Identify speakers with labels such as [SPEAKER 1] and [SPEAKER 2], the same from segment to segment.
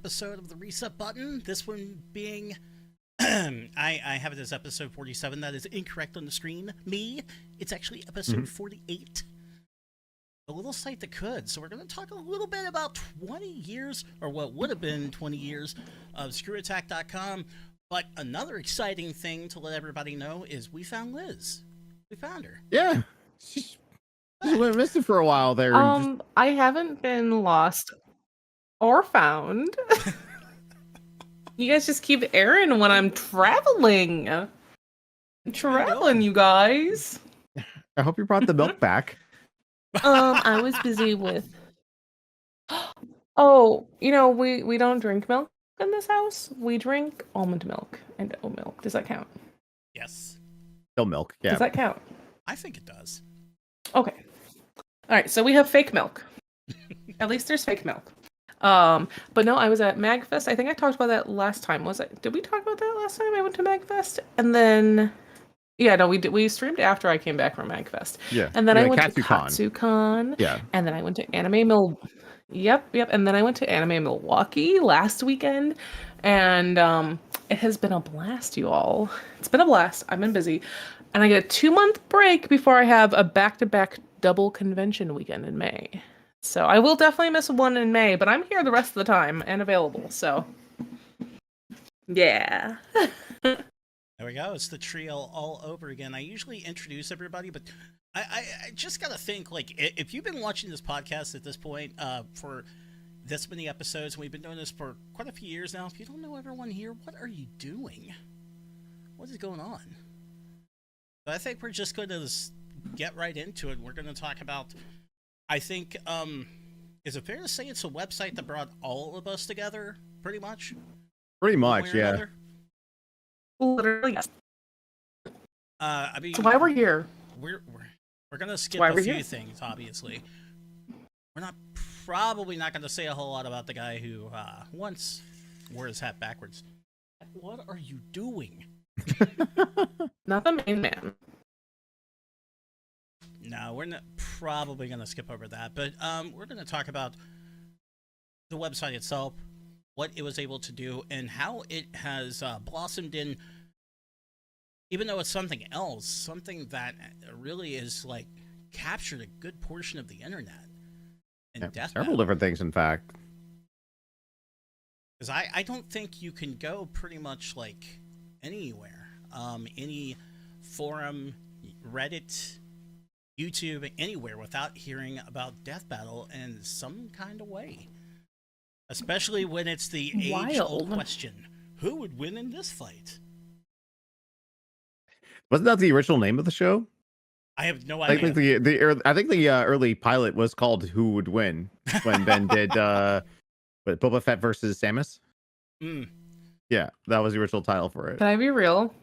[SPEAKER 1] episode of the Reset Button. This one being, I have it as episode 47. That is incorrect on the screen. It's actually episode 48. A little site that could. So we're going to talk a little bit about 20 years, or what would have been 20 years, of ScrewAttack.com. But another exciting thing to let everybody know is we found Liz. We found her.
[SPEAKER 2] Yeah. She went missing for a while there.
[SPEAKER 3] I haven't been lost or found. You guys just keep airing when I'm traveling. You guys.
[SPEAKER 2] I hope you brought the milk back.
[SPEAKER 3] I was busy with. Oh, we don't drink milk in this house. We drink almond milk and oat milk. Does that count?
[SPEAKER 1] Yes.
[SPEAKER 2] Still milk. Yeah.
[SPEAKER 3] Does that count?
[SPEAKER 1] I think it does.
[SPEAKER 3] Okay. All right. So we have fake milk. At least there's fake milk. But no, I was at MagFest. I think I talked about that last time. Did we talk about that last time I went to MagFest? And then, yeah, no, we streamed after I came back from MagFest.
[SPEAKER 2] Yeah.
[SPEAKER 3] And then I went to
[SPEAKER 2] KatsuCon.
[SPEAKER 3] KatsuCon.
[SPEAKER 2] Yeah.
[SPEAKER 3] And then I went to Yep. And then I went to Anime Milwaukee last weekend. And it has been a blast, you all. It's been a blast. I've been busy. And I get a 2-month break before I have a back-to-back double convention weekend in May. So I will definitely miss one in May, but I'm here the rest of the time and available, so yeah.
[SPEAKER 1] There we go. It's the trio all over again. I usually introduce everybody, but I just gotta think, like, if you've been watching this podcast at this point for this many episodes, and we've been doing this for quite a few years now, if you don't know everyone here, what are you doing? What is going on? But I think we're just going to get right into it. We're going to talk about, I think, is it fair to say it's a website that brought all of us together, pretty much?
[SPEAKER 2] Pretty much, yeah.
[SPEAKER 3] Literally, yes.
[SPEAKER 1] I mean,
[SPEAKER 3] That's why we're here.
[SPEAKER 1] We're gonna skip a few things, obviously. We're probably not gonna say a whole lot about the guy who once wore his hat backwards. What are you doing?
[SPEAKER 3] Not the main man.
[SPEAKER 1] No, we're not probably gonna skip over that, but we're gonna talk about the website itself, what it was able to do, and how it has blossomed in, even though it's something else, something that really is like captured a good portion of the internet. And
[SPEAKER 2] several different things, in fact.
[SPEAKER 1] Because I don't think you can go pretty much like anywhere, any forum, Reddit, YouTube, anywhere without hearing about Death Battle in some kind of way. Especially when it's the age-old question, who would win in this fight?
[SPEAKER 2] Wasn't that the original name of the show?
[SPEAKER 1] I have no idea.
[SPEAKER 2] I think the early pilot was called "Who Would Win" when Ben did Boba Fett versus Samus. Yeah, that was the original title for it.
[SPEAKER 3] Can I be real?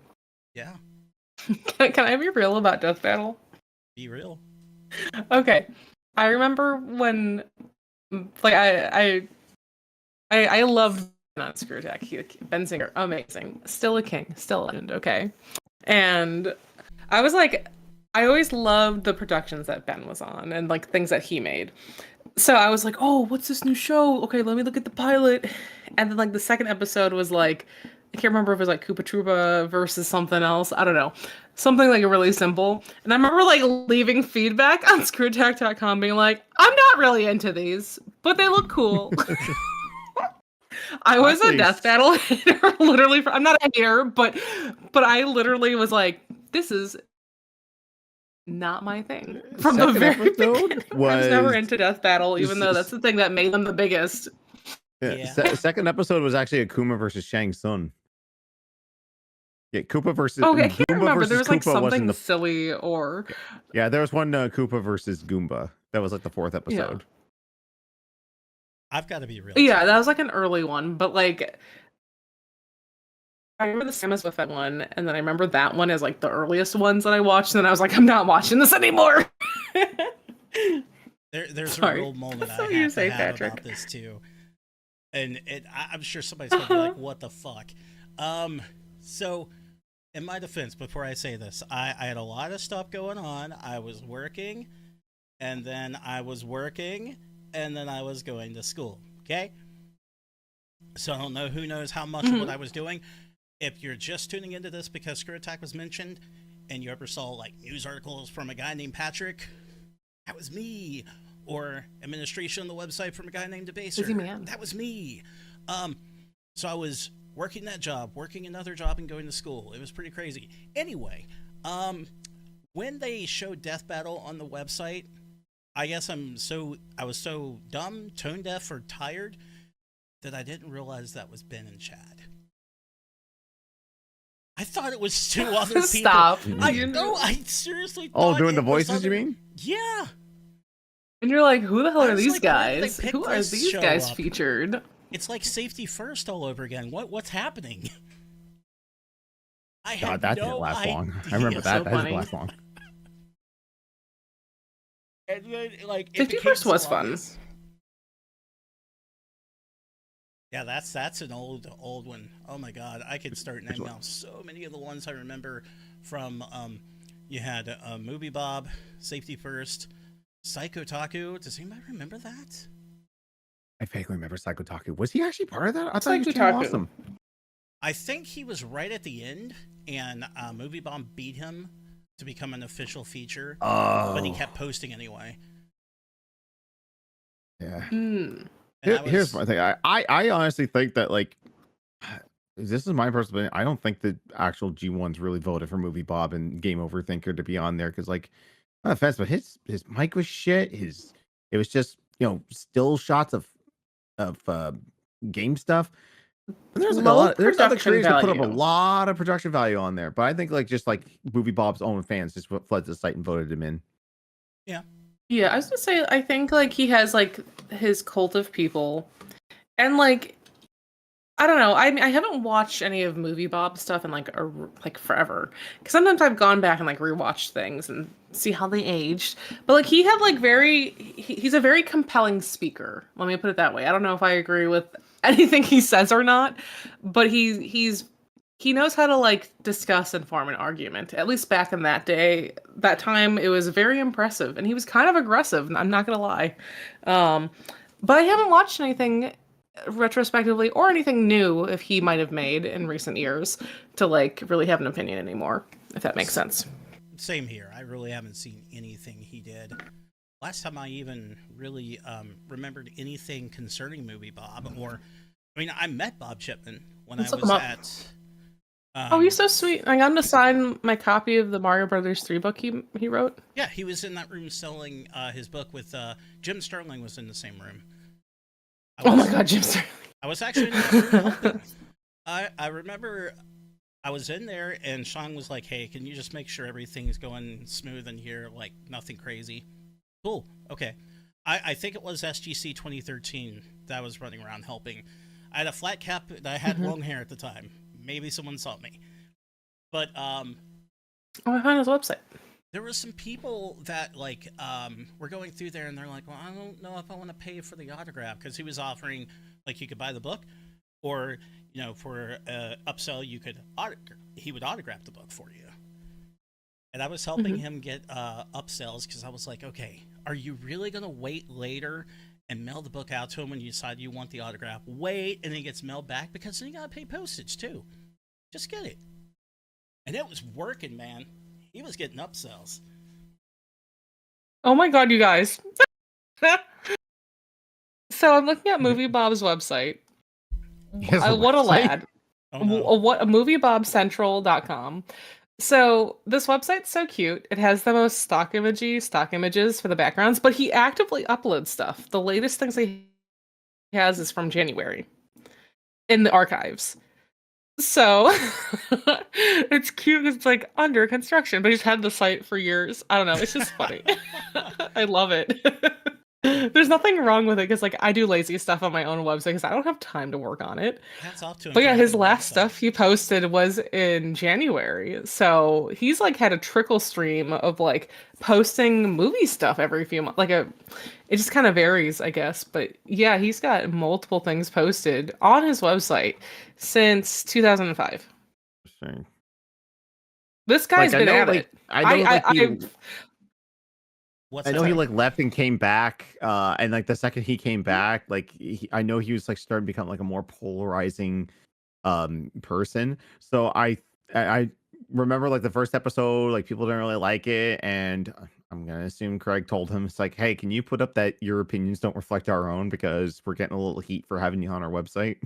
[SPEAKER 1] Yeah.
[SPEAKER 3] Can I be real about Death Battle?
[SPEAKER 1] Be real.
[SPEAKER 3] Okay. I remember when, like, I loved not ScrewAttack. Ben Singer, amazing. Still a king. Still a legend, okay? And I was like, I always loved the productions that Ben was on and, like, things that he made. So I was like, oh, what's this new show? Okay, let me look at the pilot. And then, like, the second episode was, like, I can't remember if it was, like, Koopa Troopa versus something else. I don't know. Something, like, really simple. And I remember, like, leaving feedback on ScrewAttack.com being like, I'm not really into these, but they look cool. I was a Death Battle hater, literally. I'm not a hater, but I literally was like, this is not my thing. From the very beginning, I was never into Death Battle, even though that's the thing that made them the biggest.
[SPEAKER 2] Yeah. Second episode was actually Akuma versus Shang Tsung. Yeah, Koopa versus.
[SPEAKER 3] Okay, I can't remember. There was like
[SPEAKER 2] Koopa
[SPEAKER 3] something silly or.
[SPEAKER 2] Yeah, there was one Koopa versus Goomba. That was like the fourth episode.
[SPEAKER 1] Yeah. I've got to be real.
[SPEAKER 3] Yeah, that was like an early one, but like. I remember the Samus with that one, and then I remember that one as like the earliest ones that I watched, and then I was like, I'm not watching this anymore.
[SPEAKER 1] There's a real moment I have to have about this too, and I'm sure somebody's gonna be like, "What the fuck?" So, in my defense, before I say this, I had a lot of stuff going on. I was working, and then I was working, and then I was going to school. Okay. So I don't know who knows how much of what I was doing. If you're just tuning into this because ScrewAttack was mentioned, and you ever saw like news articles from a guy named Patrick, that was me. Or administration on the website from a guy named Debaser,
[SPEAKER 3] Busy man.
[SPEAKER 1] that was me. So I was working that job, working another job, and going to school. It was pretty crazy. Anyway, when they showed Death Battle on the website, I guess I was so dumb, tone deaf, or tired that I didn't realize that was Ben and Chad. I thought it was two other people.
[SPEAKER 3] Stop.
[SPEAKER 1] I seriously thought
[SPEAKER 2] doing the voices, you mean?
[SPEAKER 1] Yeah.
[SPEAKER 3] And you're like, who the hell are these
[SPEAKER 1] like, why did
[SPEAKER 3] guys?
[SPEAKER 1] they pick
[SPEAKER 3] Who are
[SPEAKER 1] this
[SPEAKER 3] these
[SPEAKER 1] show
[SPEAKER 3] guys
[SPEAKER 1] up?
[SPEAKER 3] featured?
[SPEAKER 1] It's like Safety First all over again. What's happening? I
[SPEAKER 2] God,
[SPEAKER 1] had
[SPEAKER 2] that
[SPEAKER 1] no
[SPEAKER 2] didn't last long.
[SPEAKER 1] idea.
[SPEAKER 2] I remember that.
[SPEAKER 3] So
[SPEAKER 2] That didn't
[SPEAKER 3] funny.
[SPEAKER 2] last long.
[SPEAKER 1] And then, like, it
[SPEAKER 3] 50
[SPEAKER 1] became
[SPEAKER 3] First was
[SPEAKER 1] so
[SPEAKER 3] fun.
[SPEAKER 1] obvious. Yeah, that's an old one. Oh my god, I could start naming off so many of the ones I remember from. You had Movie Bob, Safety First, Psycho Taku. Does anybody remember that?
[SPEAKER 2] I vaguely remember Psycho Taku. Was he actually part of that? I thought he was
[SPEAKER 3] Psycho Taku.
[SPEAKER 2] awesome.
[SPEAKER 1] I think he was right at the end, and Movie Bomb beat him to become an official feature, but he kept posting anyway.
[SPEAKER 2] Yeah.
[SPEAKER 3] Mm.
[SPEAKER 2] Here's my thing. I honestly think that, like, this is my personal opinion. I don't think the actual G1s really voted for Movie Bob and Game Over Thinker to be on there because, like, not offense, but his mic was shit. It was just, still shots of game stuff. And there's like there's other creators that put up a lot of production value on there, but I think just Movie Bob's own fans just fled the site and voted him in.
[SPEAKER 1] Yeah.
[SPEAKER 3] Yeah, I was gonna say, I think he has his cult of people, and I don't know. I mean, I haven't watched any of Movie Bob stuff in forever. Because sometimes I've gone back and rewatched things and see how they aged. But he had he's a very compelling speaker. Let me put it that way. I don't know if I agree with anything he says or not, but he knows how to discuss and form an argument. At least back in that time, it was very impressive, and he was kind of aggressive. I'm not gonna lie, but I haven't watched anything retrospectively or anything new if he might have made in recent years to really have an opinion anymore, if that makes sense.
[SPEAKER 1] Same here. I really haven't seen anything he did. Last time I even really remembered anything concerning Movie Bob, I met Bob Chipman when I was at.
[SPEAKER 3] Oh, he's so sweet. I got him to sign my copy of the Mario Brothers 3 book he wrote.
[SPEAKER 1] Yeah, he was in that room selling his book with Jim Sterling was in the same room.
[SPEAKER 3] Oh my god, Jim Sterling.
[SPEAKER 1] I was actually in that room helping. I remember I was in there and Sean was like, hey, can you just make sure everything's going smooth in here, nothing crazy? Cool, okay. I think it was SGC 2013 that I was running around helping. I had a flat cap and I had long hair at the time. Maybe someone saw me. But
[SPEAKER 3] I found his website.
[SPEAKER 1] There were some people that were going through there and they're like, well, I don't know if I want to pay for the autograph, because he was offering you could buy the book, or for upsell he would autograph the book for you. And I was helping him get upsells because I was like, okay, are you really gonna wait later and mail the book out to him when you decide you want the autograph? Wait, and it gets mailed back, because then you gotta pay postage too. Just get it. And it was working, man. He was getting upsells.
[SPEAKER 3] Oh my god, you guys. So I'm looking at Movie Bob's website. What a lad.
[SPEAKER 1] Oh, no.
[SPEAKER 3] Moviebobcentral.com. So this website's so cute. It has the most stock images for the backgrounds, but he actively uploads stuff. The latest things he has is from January in the archives. So it's cute because it's under construction, but he's had the site for years. I don't know. It's just funny. I love it. There's nothing wrong with it because I do lazy stuff on my own website because I don't have time to work on it.
[SPEAKER 1] Hats off to him.
[SPEAKER 3] But yeah, his last stuff he posted was in January. So he's had a trickle stream of posting movie stuff every few months. It just kind of varies, I guess. But yeah, he's got multiple things posted on his website since 2005.
[SPEAKER 2] Interesting.
[SPEAKER 3] This guy's been at it.
[SPEAKER 1] What's
[SPEAKER 2] I
[SPEAKER 1] that?
[SPEAKER 2] know he
[SPEAKER 3] Sorry.
[SPEAKER 2] like left and came back, and like the second he came back, like I know he was like starting to become like a more polarizing person. So I remember like the first episode, like people didn't really like it, and I'm gonna assume Craig told him it's like, hey, can you put up that your opinions don't reflect our own because we're getting a little heat for having you on our website.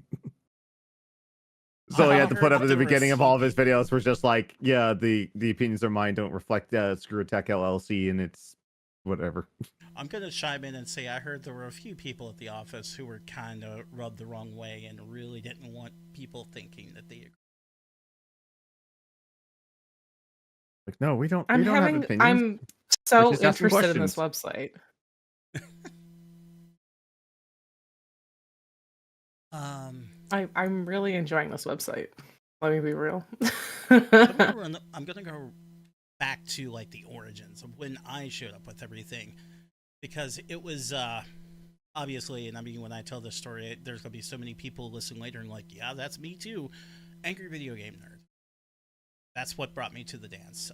[SPEAKER 2] So he
[SPEAKER 1] I
[SPEAKER 2] had to put
[SPEAKER 1] heard
[SPEAKER 2] up at the
[SPEAKER 1] there were a
[SPEAKER 2] beginning of
[SPEAKER 1] few
[SPEAKER 2] all of his
[SPEAKER 1] people.
[SPEAKER 2] videos was just like, yeah, the opinions of mine don't reflect ScrewAttack LLC, and it's whatever.
[SPEAKER 1] I'm gonna chime in and say I heard there were a few people at the office who were kind of rubbed the wrong way and really didn't want people thinking that they.
[SPEAKER 2] Like, no, we don't
[SPEAKER 3] I'm
[SPEAKER 2] have
[SPEAKER 3] having.
[SPEAKER 2] opinions.
[SPEAKER 3] I'm
[SPEAKER 2] We're
[SPEAKER 3] so
[SPEAKER 2] just asking
[SPEAKER 3] interested in this
[SPEAKER 2] questions.
[SPEAKER 3] website.
[SPEAKER 1] Um,
[SPEAKER 3] I'm really enjoying this website. Let me be real.
[SPEAKER 1] I'm gonna go back to like the origins of when I showed up with everything, because it was obviously, and I mean when I tell this story, there's gonna be so many people listening later and like, yeah, that's me too, angry video game nerd. That's what brought me to the dance.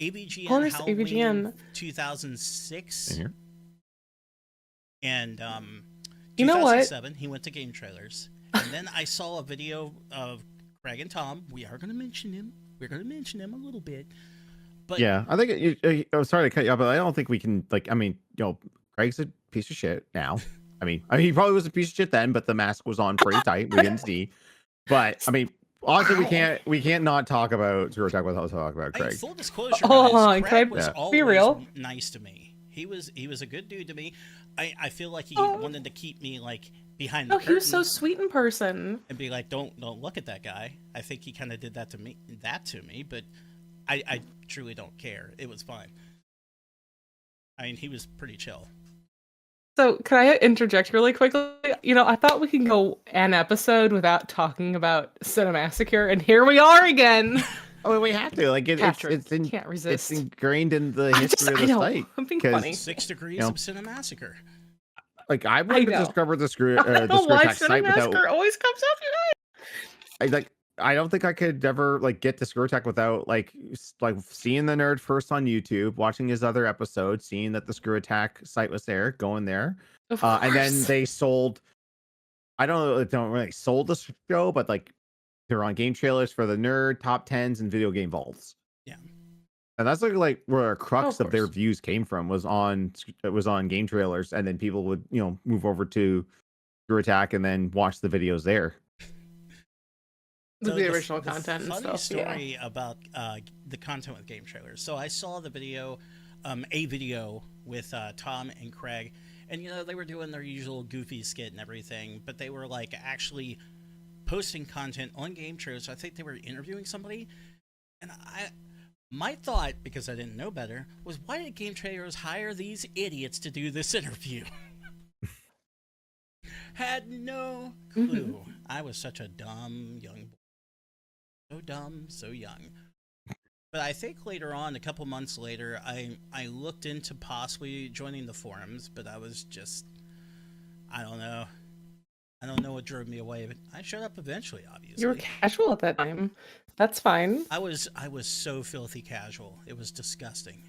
[SPEAKER 1] AVGN
[SPEAKER 3] Of course,
[SPEAKER 1] Halloween
[SPEAKER 3] AVGN.
[SPEAKER 1] 2006,
[SPEAKER 2] Here.
[SPEAKER 1] and
[SPEAKER 3] You know what?
[SPEAKER 1] 2007 he went to Game Trailers, and then I saw a video of Craig and Tom. We are going to mention him. We're going to mention him a little bit, but
[SPEAKER 2] Yeah, I think I'm sorry to cut you off, but I don't think we can like. I mean, Craig's a piece of shit now. I mean, he probably was a piece of shit then, but the mask was on pretty tight. We didn't see. But I mean, honestly, we can't not talk about ScrewAttack without talking about
[SPEAKER 1] I mean,
[SPEAKER 2] Craig.
[SPEAKER 1] full disclosure,
[SPEAKER 3] Hold
[SPEAKER 1] guys,
[SPEAKER 3] on,
[SPEAKER 1] Craig
[SPEAKER 3] can I
[SPEAKER 1] was
[SPEAKER 2] Yeah.
[SPEAKER 1] always
[SPEAKER 3] be real?
[SPEAKER 1] nice to me. He was a good dude to me. I feel like he
[SPEAKER 3] Oh.
[SPEAKER 1] wanted to keep me like behind the
[SPEAKER 3] No, he was so
[SPEAKER 1] curtain
[SPEAKER 3] sweet in person.
[SPEAKER 1] and be like, don't look at that guy. I think he kind of did that to me, but I truly don't care. It was fine. I mean, he was pretty chill.
[SPEAKER 3] So, can I interject really quickly? I thought we could go an episode without talking about Cinemassacre, and here we are again.
[SPEAKER 2] Oh, we have to like
[SPEAKER 3] Patrick,
[SPEAKER 2] it's
[SPEAKER 3] can't resist.
[SPEAKER 2] It's ingrained in the
[SPEAKER 3] I
[SPEAKER 2] history of the
[SPEAKER 3] know,
[SPEAKER 2] site.
[SPEAKER 3] I'm being
[SPEAKER 2] 'cause-
[SPEAKER 3] funny.
[SPEAKER 1] 6 degrees
[SPEAKER 2] know,
[SPEAKER 1] of Cinemassacre.
[SPEAKER 2] Like I wouldn't have
[SPEAKER 3] know.
[SPEAKER 2] discovered the
[SPEAKER 3] I don't know why
[SPEAKER 2] ScrewAttack site without
[SPEAKER 3] Cinemassacre always comes up, you guys.
[SPEAKER 2] I don't think I could ever like get to ScrewAttack without like seeing the nerd first on YouTube, watching his other episodes, seeing that the ScrewAttack site was there, going there,
[SPEAKER 3] Of
[SPEAKER 2] and then
[SPEAKER 3] course.
[SPEAKER 2] they sold. I don't really sold the show, but like they're on game trailers for the nerd top tens and video game vaults.
[SPEAKER 1] Yeah.
[SPEAKER 2] And that's like where a crux
[SPEAKER 3] Of
[SPEAKER 2] of their
[SPEAKER 3] course.
[SPEAKER 2] views came from was on game trailers, and then people would move over to ScrewAttack and then watch the videos there.
[SPEAKER 3] The original content and
[SPEAKER 1] funny
[SPEAKER 3] stuff.
[SPEAKER 1] story about the content with game trailers. So I saw the video, a video with Tom and Craig, and they were doing their usual goofy skit and everything, but they were like actually posting content on game trailers. So I think they were interviewing somebody, and my thought, because I didn't know better, was why did game trailers hire these idiots to do this interview? Had no clue. I was such a dumb young boy. So dumb, so young. But I think later on, a couple months later, I looked into possibly joining the forums, but I was just, I don't know. I don't know what drove me away, but I showed up eventually, obviously.
[SPEAKER 3] You were casual at that time. That's fine.
[SPEAKER 1] I was so filthy casual. It was disgusting.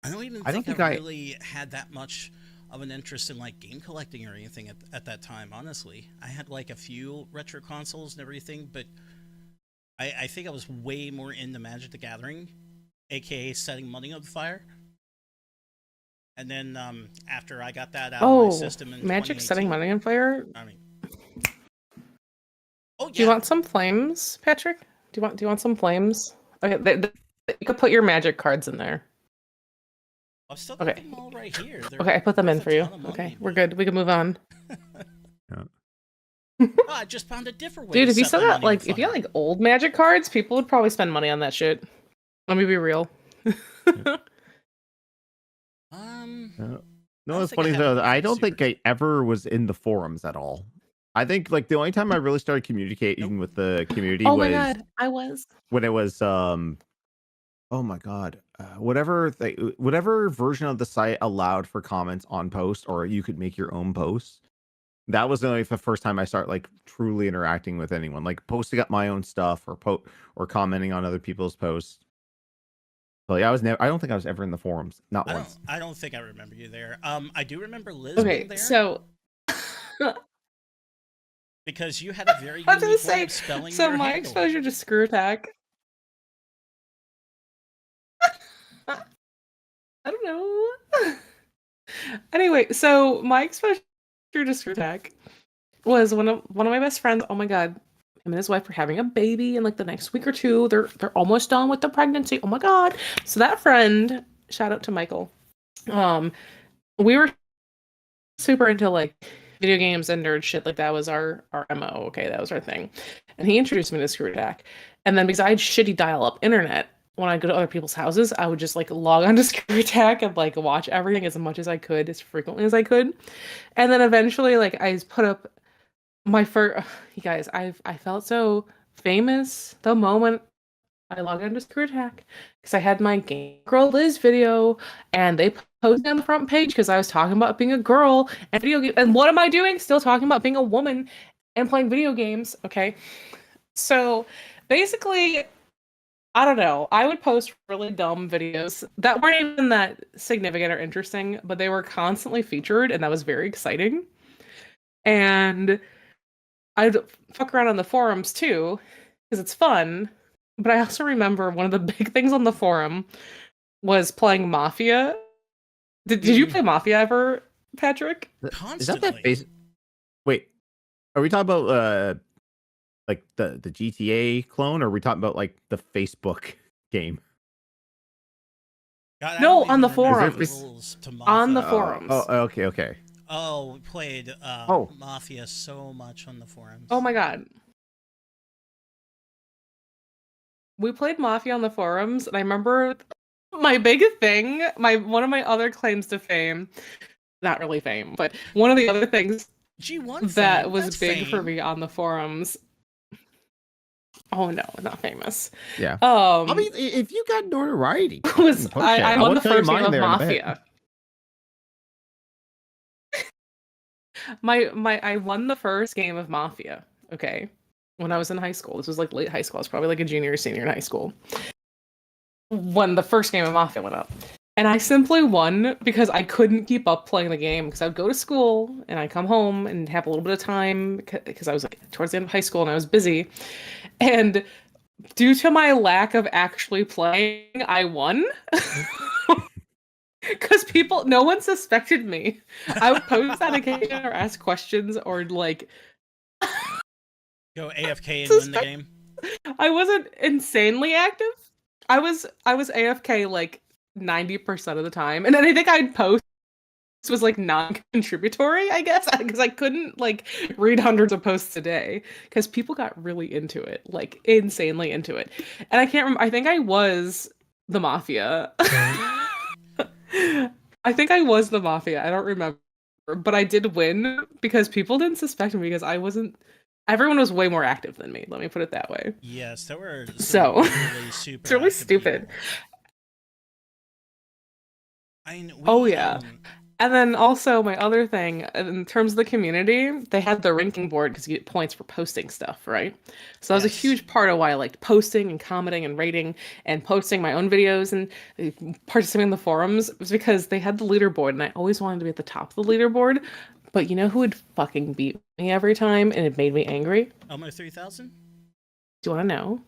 [SPEAKER 1] I don't even think I really had that much of an interest in like game collecting or anything at that time, honestly. I had like a few retro consoles and everything, but I think I was way more into Magic the Gathering, aka setting money on fire. And then after I got that out of my system in
[SPEAKER 3] Magic
[SPEAKER 1] 2018,
[SPEAKER 3] setting money on fire.
[SPEAKER 1] I mean, oh yeah.
[SPEAKER 3] Do you want some flames, Patrick? Do you want some flames? Okay, you could put your Magic cards in there.
[SPEAKER 1] I've still got them all right here.
[SPEAKER 3] Okay, I put them in for you. Okay, we're good. We can move on.
[SPEAKER 1] Oh, I just found a different way.
[SPEAKER 3] Dude,
[SPEAKER 1] to
[SPEAKER 3] if you
[SPEAKER 1] set
[SPEAKER 3] still
[SPEAKER 1] my
[SPEAKER 3] got
[SPEAKER 1] money on
[SPEAKER 3] if you
[SPEAKER 1] fire.
[SPEAKER 3] got old Magic cards, people would probably spend money on that shit. Let me be real.
[SPEAKER 2] No, it's funny though. I don't think I ever was in the forums at all. I think like the only time I really started communicating with the community
[SPEAKER 3] Oh
[SPEAKER 2] was
[SPEAKER 3] my god, I was
[SPEAKER 2] when it was oh my god, whatever version of the site allowed for comments on posts, or you could make your own posts. That was the first time I started like truly interacting with anyone, like posting up my own stuff or commenting on other people's posts. But yeah, I don't think I was ever in the forums. Not once.
[SPEAKER 1] I don't think I remember you there. I do remember Liz
[SPEAKER 3] Okay,
[SPEAKER 1] being there.
[SPEAKER 3] so
[SPEAKER 1] because you had a very
[SPEAKER 3] I was
[SPEAKER 1] unique
[SPEAKER 3] gonna
[SPEAKER 1] way
[SPEAKER 3] say,
[SPEAKER 1] of spelling
[SPEAKER 3] so
[SPEAKER 1] your
[SPEAKER 3] my
[SPEAKER 1] handle.
[SPEAKER 3] exposure to ScrewAttack. I don't know. Anyway, so my exposure to ScrewAttack was one of my best friends. Oh my god, him and his wife are having a baby in like the next week or two. They're almost done with the pregnancy. Oh my god. So that friend, shout out to Michael. We were super into like video games and nerd shit. Like that was our MO. Okay, that was our thing. And he introduced me to ScrewAttack. And then because I had shitty dial-up internet, when I go to other people's houses, I would just like log on to ScrewAttack and like watch everything as much as I could, as frequently as I could. And then eventually, like I put up my first. You guys, I felt so famous the moment I logged on to ScrewAttack because I had my Game Girl Liz video, and they posted on the front page because I was talking about being a girl and video game. And what am I doing? Still talking about being a woman and playing video games. Okay, so basically, I don't know. I would post really dumb videos that weren't even that significant or interesting, but they were constantly featured, and that was very exciting. And I'd fuck around on the forums too, because it's fun. But I also remember one of the big things on the forum was playing Mafia. Did you play Mafia ever, Patrick?
[SPEAKER 1] Constantly.
[SPEAKER 2] Is that base? Wait, are we talking about like the GTA clone, or are we talking about like the Facebook game?
[SPEAKER 1] God,
[SPEAKER 3] No, on the
[SPEAKER 1] forums.
[SPEAKER 3] On the forums.
[SPEAKER 2] Oh, okay.
[SPEAKER 1] Oh, we played Mafia so much on the forums.
[SPEAKER 3] Oh my god. We played Mafia on the forums, and I remember my big thing, one of my other claims to fame, not really fame, but one of the other things
[SPEAKER 1] G1
[SPEAKER 3] that
[SPEAKER 1] fame,
[SPEAKER 3] was
[SPEAKER 1] that's
[SPEAKER 3] big
[SPEAKER 1] fame.
[SPEAKER 3] for me on the forums. Oh no, not famous.
[SPEAKER 2] Yeah. I mean, if you got notoriety,
[SPEAKER 3] I won the first game of Mafia. I won the first game of Mafia. Okay, when I was in high school. This was like late high school. I was probably like a junior or senior in high school when the first game of Mafia went up. And I simply won because I couldn't keep up playing the game, because I would go to school and I'd come home and have a little bit of time because I was like towards the end of high school and I was busy. And due to my lack of actually playing, I won. Because no one suspected me. I would post on occasion or ask questions or like
[SPEAKER 1] go AFK and win the game.
[SPEAKER 3] I wasn't insanely active. I was AFK like 90% of the time, and anything I'd post was like non-contributory, I guess, because I couldn't like read hundreds of posts a day because people got really into it, like insanely into it. And I can't remember. I think I was the Mafia. I think I was the Mafia. I don't remember, but I did win because people didn't suspect me because I wasn't. Everyone was way more active than me. Let me put it that way.
[SPEAKER 1] Yes, there were
[SPEAKER 3] so
[SPEAKER 1] really super.
[SPEAKER 3] It's really stupid.
[SPEAKER 1] People.
[SPEAKER 3] Yeah. And then also my other thing, in terms of the community, they had the ranking board because you get points for posting stuff, right? So that was a huge part of why I liked posting and commenting and rating and posting my own videos and participating in the forums, was because they had the leaderboard, and I always wanted to be at the top of the leaderboard. But you know who would fucking beat me every time, and it made me angry?
[SPEAKER 1] Elmo 3000?
[SPEAKER 3] Do you want to know?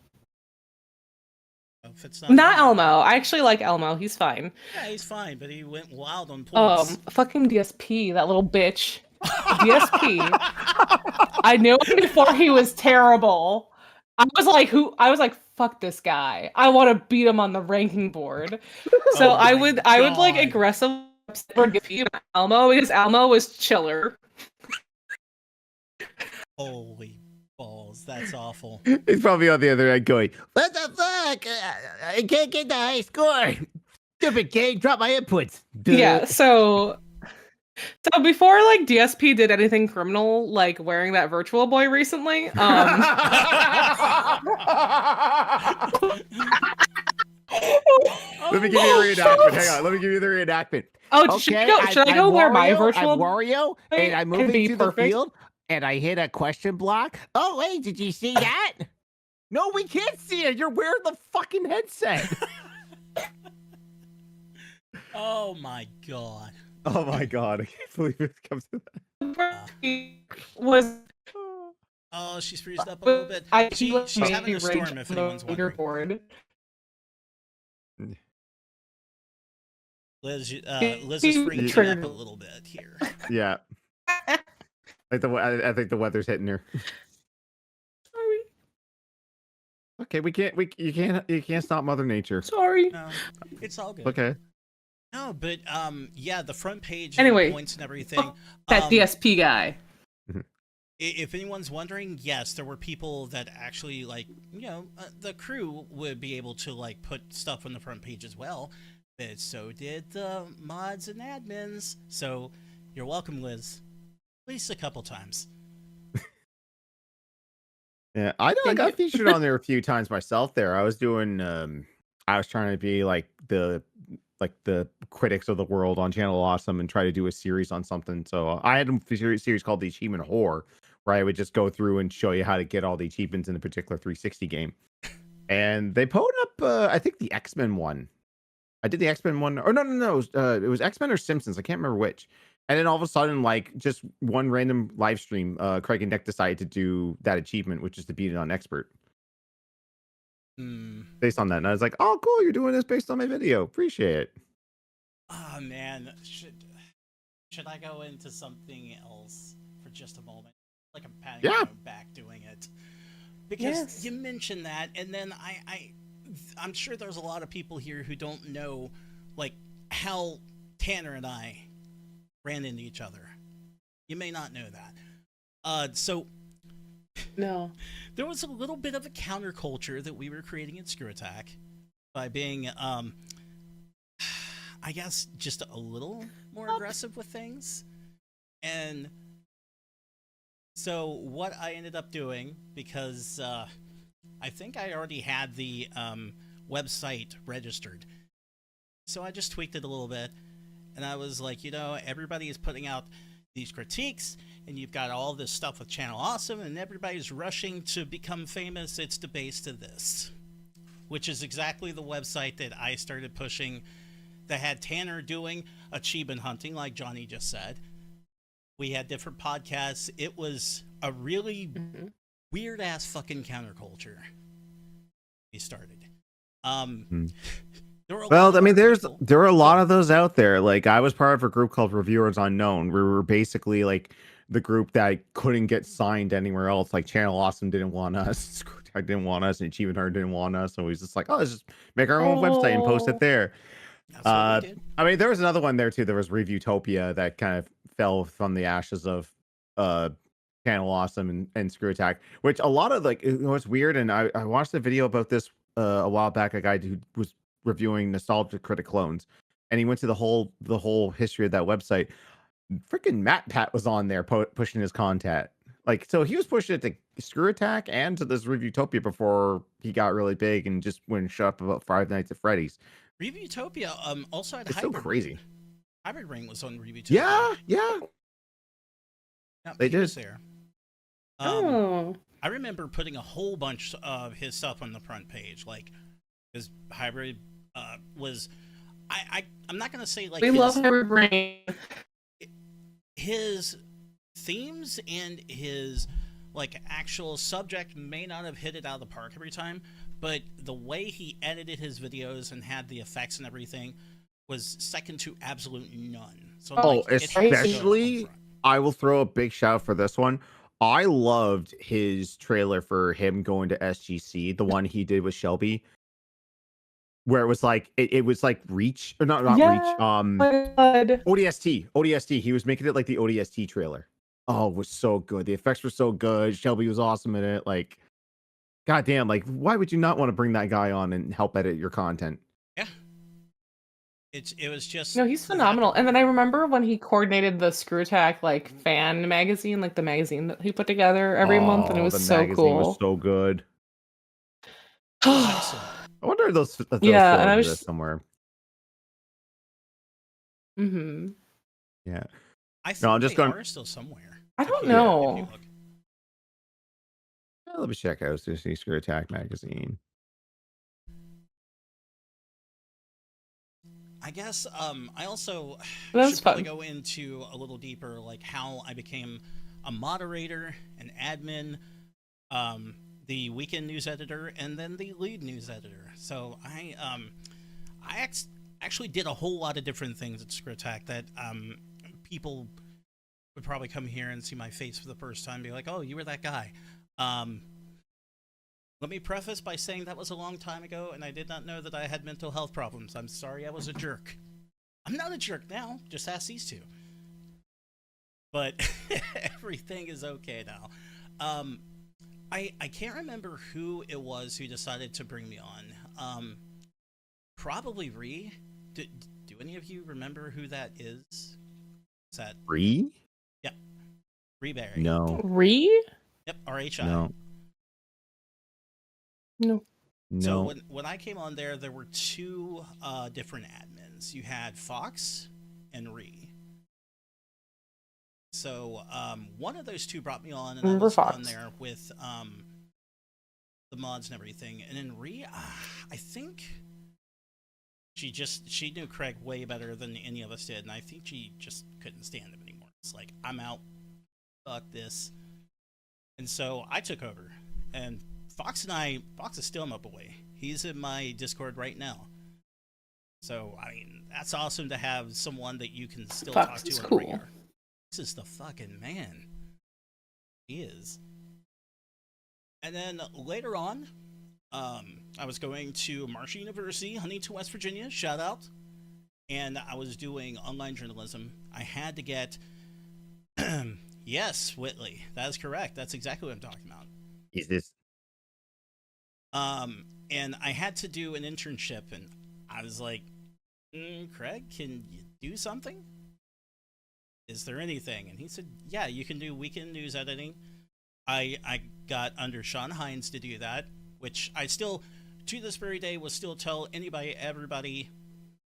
[SPEAKER 1] If it's
[SPEAKER 3] not Elmo. I actually like Elmo. He's fine.
[SPEAKER 1] Yeah, he's fine, but he went wild on points.
[SPEAKER 3] Fucking DSP, that little bitch. DSP. I knew him before he was terrible. I was like, fuck this guy. I want to beat him on the ranking board. So I would like aggressively give Elmo because Elmo was chiller.
[SPEAKER 1] Holy balls, that's awful.
[SPEAKER 2] He's probably on the other end going, what the fuck? I can't get the high score. Stupid game, drop my inputs. Duh.
[SPEAKER 3] Yeah, so before like DSP did anything criminal, like wearing that Virtual Boy recently,
[SPEAKER 2] Let me give you a reenactment. Hang on, let me give you the reenactment.
[SPEAKER 3] Oh, okay, should I go wear my Virtual
[SPEAKER 2] I'm Wario, and I'm moving to the field, and I hit a question block. Oh, wait, did you see that? No, we can't see it. You're wearing the fucking headset.
[SPEAKER 1] Oh my god.
[SPEAKER 2] Oh my god, I can't believe it comes to that.
[SPEAKER 3] Was
[SPEAKER 1] Oh, she's freezing up a little bit. She's having a storm, if anyone's wondering.
[SPEAKER 3] Leaderboard.
[SPEAKER 1] Liz is freaking up a little bit here.
[SPEAKER 2] Yeah. Like I think the weather's hitting her.
[SPEAKER 3] Sorry.
[SPEAKER 2] Okay, you can't stop Mother Nature.
[SPEAKER 3] Sorry.
[SPEAKER 1] No, it's all good.
[SPEAKER 2] Okay.
[SPEAKER 1] No, but yeah, the front page
[SPEAKER 3] Anyway,
[SPEAKER 1] points and everything.
[SPEAKER 3] That DSP guy.
[SPEAKER 1] If anyone's wondering, yes, there were people that actually, like, the crew would be able to, like, put stuff on the front page as well, but so did the mods and admins. So you're welcome, Liz. At least a couple times.
[SPEAKER 2] Yeah, I know I got featured on there a few times myself there. I was doing I was trying to be like the critics of the world on Channel Awesome and try to do a series on something. So I had a series called the Achievement Whore, where I would just go through and show you how to get all the achievements in a particular 360 game. And they put up I think the X-Men one. I did the X-Men one, or no, it was X-Men or Simpsons. I can't remember which. And then all of a sudden, like, just one random live stream, Craig and Nick decided to do that achievement, which is to beat it on expert. Based on that. And I was like, oh, cool, you're doing this based on my video. Appreciate it.
[SPEAKER 1] Oh, man. Should I go into something else for just a moment? Like I'm patting my own back doing it. Because you mentioned that, and then I'm sure there's a lot of people here who don't know, like, how Tanner and I ran into each other. You may not know that. So
[SPEAKER 3] no,
[SPEAKER 1] there was a little bit of a counterculture that we were creating at ScrewAttack by being, I guess, just a little more aggressive with things. And so what I ended up doing, because I think I already had the website registered, so I just tweaked it a little bit. And I was like, everybody is putting out these critiques, and you've got all this stuff with Channel Awesome, and everybody's rushing to become famous. It's the base to this, which is exactly the website that I started pushing that had Tanner doing achievement hunting, like Johnny just said. We had different podcasts. It was a really weird-ass fucking counterculture we started.
[SPEAKER 2] Well, I mean, there are a lot of those out there. Like, I was part of a group called Reviewers Unknown, where we were basically like the group that couldn't get signed anywhere else. Like, Channel Awesome didn't want us, ScrewAttack didn't want us, and Achievement Hunter didn't want us. So we was just like, oh, let's just make our own website and post it there. I mean, there was another one there too. There was Reviewtopia that kind of fell from the ashes of Channel Awesome and ScrewAttack, which a lot of, like, it's weird. And I watched a video about this a while back. A guy who was reviewing Nostalgia Critic clones, and he went to the whole history of that website. Freaking Matt Pat was on there pushing his content. Like, so he was pushing it to ScrewAttack and to this Reviewtopia before he got really big and just went and shut up about Five Nights at Freddy's.
[SPEAKER 1] Reviewtopia also had
[SPEAKER 2] it's
[SPEAKER 1] Hybrid
[SPEAKER 2] so crazy.
[SPEAKER 1] Ring. Hybrid Ring was on Reviewtopia.
[SPEAKER 2] Yeah.
[SPEAKER 1] Yeah,
[SPEAKER 2] they did.
[SPEAKER 1] was there. I remember putting a whole bunch of his stuff on the front page, like, because Hybrid was, I'm not gonna say like
[SPEAKER 3] we love Hybrid Ring.
[SPEAKER 1] His themes and his, like, actual subject may not have hit it out of the park every time, but the way he edited his videos and had the effects and everything was second to absolute none. So
[SPEAKER 2] especially, I will throw a big shout for this one. I loved his trailer for him going to SGC, the one he did with Shelby, where it was like it was like Reach, or not Reach, ODST. He was making it like the ODST trailer. Oh, it was so good. The effects were so good. Shelby was awesome in it. Like, goddamn, like, why would you not want to bring that guy on and help edit your content?
[SPEAKER 1] Yeah. It was just...
[SPEAKER 3] No, he's phenomenal. And then I remember when he coordinated the ScrewAttack, like, fan magazine, like the magazine that he put together every month, and it was so cool.
[SPEAKER 2] Was so good.
[SPEAKER 1] Awesome.
[SPEAKER 2] I wonder if those
[SPEAKER 3] yeah, and I was
[SPEAKER 2] just somewhere. Yeah.
[SPEAKER 1] I think I'm just are still somewhere.
[SPEAKER 3] I don't know.
[SPEAKER 2] Let me check out this ScrewAttack magazine.
[SPEAKER 1] I guess I also
[SPEAKER 3] That was
[SPEAKER 1] should probably
[SPEAKER 3] fun.
[SPEAKER 1] go into a little deeper, like how I became a moderator, an admin, the weekend news editor, and then the lead news editor. So actually did a whole lot of different things at ScrewAttack that people would probably come here and see my face for the first time and be like, oh, you were that guy. Um, Let me preface by saying that was a long time ago, and I did not know that I had mental health problems. I'm sorry I was a jerk. I'm not a jerk now, just ask these two. But everything is okay now. I can't remember who it was who decided to bring me on. Probably Ree. Do any of you remember who that is? Is that
[SPEAKER 2] Free?
[SPEAKER 1] Yep, Ree Berry?
[SPEAKER 2] No.
[SPEAKER 3] Re?
[SPEAKER 1] Yep, RHI.
[SPEAKER 2] No.
[SPEAKER 3] No.
[SPEAKER 1] So
[SPEAKER 2] No.
[SPEAKER 1] when I came on there were two different admins. You had Fox and Ree. So one of those two brought me on, and I
[SPEAKER 3] Remember
[SPEAKER 1] was on
[SPEAKER 3] Fox.
[SPEAKER 1] there with the mods and everything. And then Ree, I think she knew Craig way better than any of us did, and I think she just couldn't stand him anymore. It's like, I'm out. Fuck this. And so I took over, and Fox is still my boy. He's in my Discord right now. So, I mean, that's awesome to have someone that you can still
[SPEAKER 3] Fox
[SPEAKER 1] talk
[SPEAKER 3] is
[SPEAKER 1] to on
[SPEAKER 3] cool.
[SPEAKER 1] a regular. This is the fucking man. He is. And then later on, I was going to Marshall University, Huntington, West Virginia. Shout out. And I was doing online journalism. I had to get... Yes, Whitley. That is correct. That's exactly what I'm talking about.
[SPEAKER 2] Is this?
[SPEAKER 1] And I had to do an internship, and I was like, Craig, can you do something? Is there anything? And he said, yeah, you can do weekend news editing. I got under Sean Hines to do that, which I still, to this very day, will still tell anybody, everybody,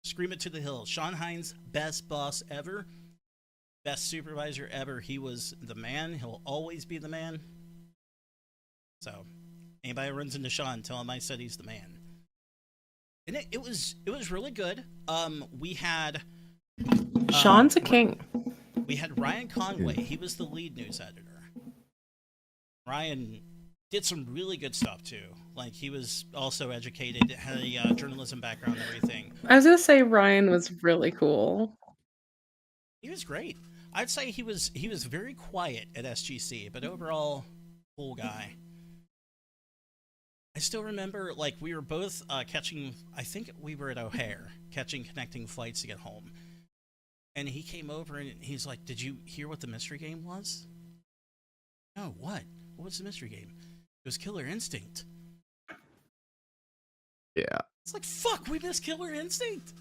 [SPEAKER 1] scream it to the hills. Sean Hines, best boss ever, best supervisor ever. He was the man. He'll always be the man. So, anybody who runs into Sean, tell him I said he's the man. And it was really good. We had
[SPEAKER 3] Sean's a king.
[SPEAKER 1] we had Ryan Conway. He was the lead news editor. Ryan did some really good stuff too. Like, he was also educated, had a journalism background and everything.
[SPEAKER 3] I was gonna say Ryan was really cool.
[SPEAKER 1] He was great. I'd say he was very quiet at SGC, but overall, cool guy. I still remember, like, we were both catching, I think we were at O'Hare, catching connecting flights to get home. And he came over and he's like, did you hear what the mystery game was? No, what? What was the mystery game? It was Killer Instinct.
[SPEAKER 2] Yeah.
[SPEAKER 1] It's like, fuck, we missed Killer Instinct.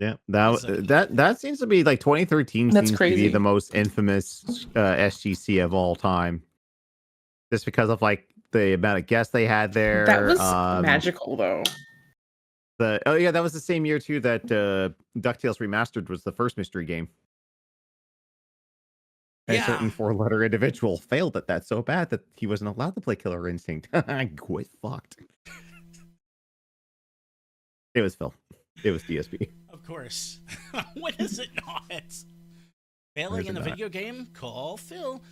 [SPEAKER 2] Yeah, that seems to be like 2013
[SPEAKER 3] That's
[SPEAKER 2] seems to
[SPEAKER 3] crazy.
[SPEAKER 2] be the most infamous SGC of all time, just because of like the amount of guests they had there.
[SPEAKER 3] That was magical, though.
[SPEAKER 2] That was the same year too that DuckTales Remastered was the first mystery game.
[SPEAKER 1] Yeah.
[SPEAKER 2] A certain 4-letter individual failed at that so bad that he wasn't allowed to play Killer Instinct. I quit fucked. It was Phil. It was DSP.
[SPEAKER 1] Of course. When is it not? Failing in a video game? Call Phil.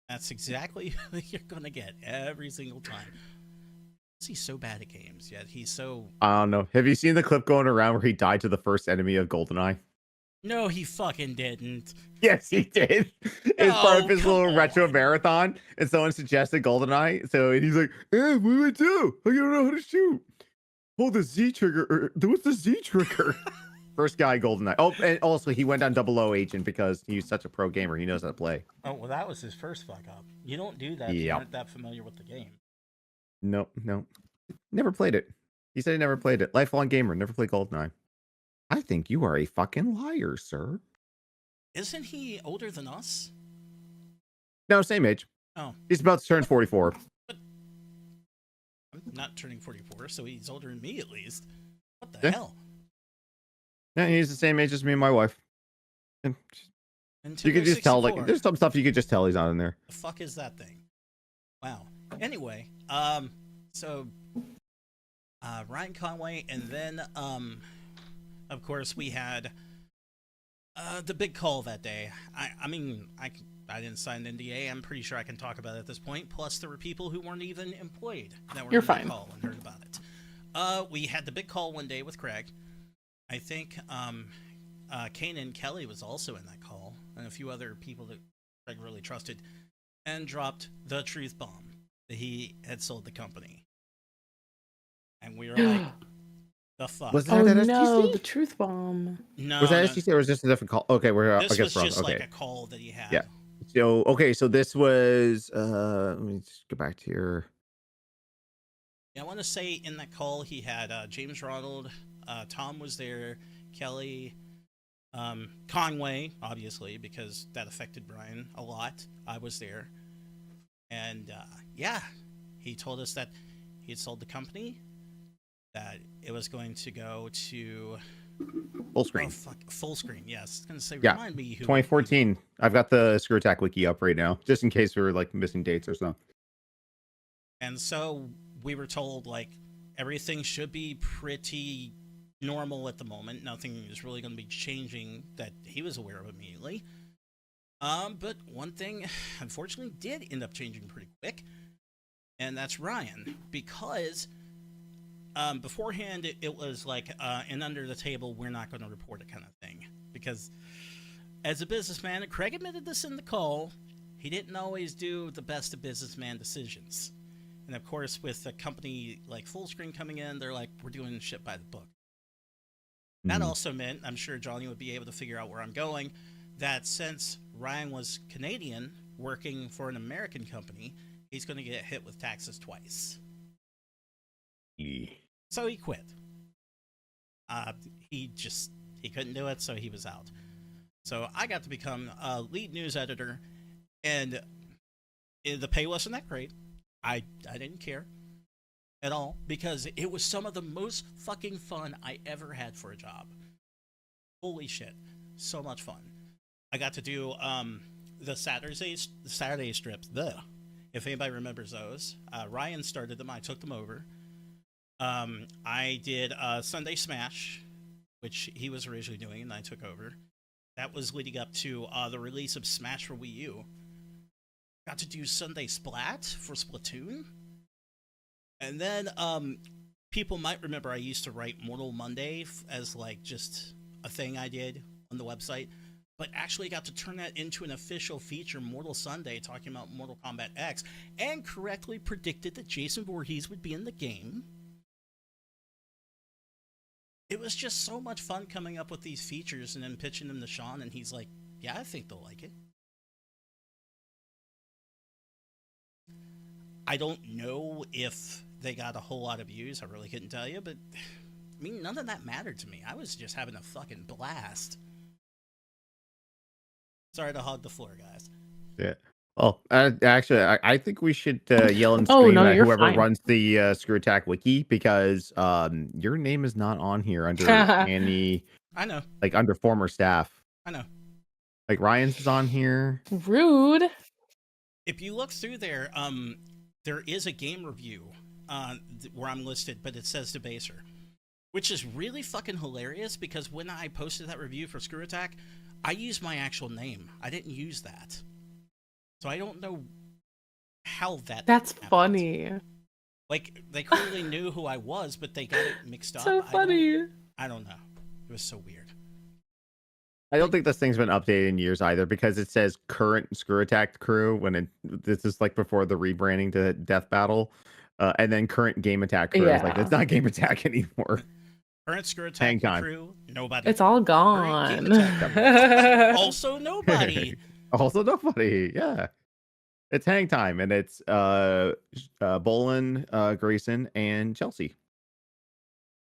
[SPEAKER 1] That's exactly what you're going to get every single time. He's so bad at games, yet he's so...
[SPEAKER 2] I don't know. Have you seen the clip going around where he died to the first enemy of GoldenEye?
[SPEAKER 1] No, he fucking didn't.
[SPEAKER 2] Yes, he did. It's part of his
[SPEAKER 1] come
[SPEAKER 2] little retro
[SPEAKER 1] on.
[SPEAKER 2] marathon, and someone suggested GoldenEye. So he's like, what do I do? I don't know how to shoot. Hold the Z trigger. Or, what's the Z trigger? First guy, GoldenEye. Oh, and also he went on 00 agent because he's such a pro gamer. He knows how to play.
[SPEAKER 1] Oh, well, that was his first fuck up. You don't do that if you aren't that familiar with the game.
[SPEAKER 2] No. Never played it. He said he never played it. Lifelong gamer, never played GoldenEye. I think you are a fucking liar, sir.
[SPEAKER 1] Isn't he older than us?
[SPEAKER 2] No, same age.
[SPEAKER 1] Oh.
[SPEAKER 2] He's about to turn 44.
[SPEAKER 1] But I'm not turning 44, so he's older than me at least. What the hell?
[SPEAKER 2] Yeah, he's the same age as me and my wife. And you could just tell, like, there's some stuff you could just tell he's not in there.
[SPEAKER 1] The fuck is that thing? Wow. Anyway, so Ryan Conway, and then of course we had the big call that day. I mean, I didn't sign an NDA. I'm pretty sure I can talk about it at this point. Plus, there were people who weren't even employed that were
[SPEAKER 3] You're
[SPEAKER 1] in that
[SPEAKER 3] fine.
[SPEAKER 1] call and heard about it. We had the big call one day with Craig. I think Kanan Kelly was also in that call, and a few other people that Craig really trusted, and dropped the truth bomb that he had sold the company. And we were like, the fuck?
[SPEAKER 2] Was that
[SPEAKER 3] Oh
[SPEAKER 2] at
[SPEAKER 3] no,
[SPEAKER 2] SGC?
[SPEAKER 3] the truth bomb.
[SPEAKER 1] No,
[SPEAKER 2] Was that
[SPEAKER 1] no.
[SPEAKER 2] SGC or was this a different call? Okay, we're I
[SPEAKER 1] This
[SPEAKER 2] guess
[SPEAKER 1] was
[SPEAKER 2] wrong.
[SPEAKER 1] just
[SPEAKER 2] Okay.
[SPEAKER 1] like a call that he had.
[SPEAKER 2] Yeah. So okay, so this was let me just go back to your.
[SPEAKER 1] Yeah, I want to say in that call he had James Ronald, Tom was there, Kelly, Conway, obviously, because that affected Brian a lot. I was there. And yeah, he told us that he had sold the company, that it was going to go to
[SPEAKER 2] Full screen.
[SPEAKER 1] Oh, fuck, full screen. Yes, I was gonna say.
[SPEAKER 2] Yeah,
[SPEAKER 1] Remind me who.
[SPEAKER 2] 2014. I've got the ScrewAttack wiki up right now, just in case we were like missing dates or something.
[SPEAKER 1] And so we were told like everything should be pretty normal at the moment. Nothing is really going to be changing that he was aware of immediately. But one thing, unfortunately, did end up changing pretty quick, and that's Ryan, because beforehand it was like an under the table, we're not going to report it kind of thing, because as a businessman, and Craig admitted this in the call, he didn't always do the best of businessman decisions. And of course, with a company like Fullscreen coming in, they're like, we're doing shit by the book. That also meant, I'm sure Johnny would be able to figure out where I'm going, that since Ryan was Canadian working for an American company, he's going to get hit with taxes twice. So he quit. He couldn't do it, so he was out. So I got to become a lead news editor, and the pay wasn't that great. I didn't care at all, because it was some of the most fucking fun I ever had for a job. Holy shit. So much fun. I got to do the Saturday strips. If anybody remembers those. Ryan started them. I took them over. I did Sunday Smash, which he was originally doing, and I took over. That was leading up to the release of Smash for Wii U. Got to do Sunday Splat for Splatoon. And then people might remember I used to write Mortal Monday as like just a thing I did on the website, but actually got to turn that into an official feature, Mortal Sunday, talking about Mortal Kombat X, and correctly predicted that Jason Voorhees would be in the game. It was just so much fun coming up with these features and then pitching them to Sean, and he's like, yeah, I think they'll like it. I don't know if they got a whole lot of views. I really couldn't tell you, but I mean, none of that mattered to me. I was just having a fucking blast. Sorry to hog the floor, guys.
[SPEAKER 2] Yeah. Well, actually, I think we should yell and scream at whoever
[SPEAKER 3] fine.
[SPEAKER 2] runs the ScrewAttack wiki, because your name is not on here under any.
[SPEAKER 1] I know.
[SPEAKER 2] Like under former staff.
[SPEAKER 1] I know.
[SPEAKER 2] Like Ryan's is on here.
[SPEAKER 3] Rude.
[SPEAKER 1] If you look through there, there is a game review where I'm listed, but it says Debaser, which is really fucking hilarious, because when I posted that review for ScrewAttack, I used my actual name. I didn't use that. So I don't know how
[SPEAKER 3] That's
[SPEAKER 1] happened.
[SPEAKER 3] funny.
[SPEAKER 1] Like, they clearly knew who I was, but they got it mixed up.
[SPEAKER 3] So funny.
[SPEAKER 1] I don't know. It was so weird.
[SPEAKER 2] I don't think this thing's been updated in years either, because it says current ScrewAttack crew when this is like before the rebranding to Death Battle, and then current Game Attack crew. It's like, it's not Game Attack anymore.
[SPEAKER 1] Current ScrewAttack crew, nobody.
[SPEAKER 3] It's all gone.
[SPEAKER 1] Also nobody.
[SPEAKER 2] Also nobody. Yeah. It's Hang Time, and it's Bolin, Grayson, and Chelsea.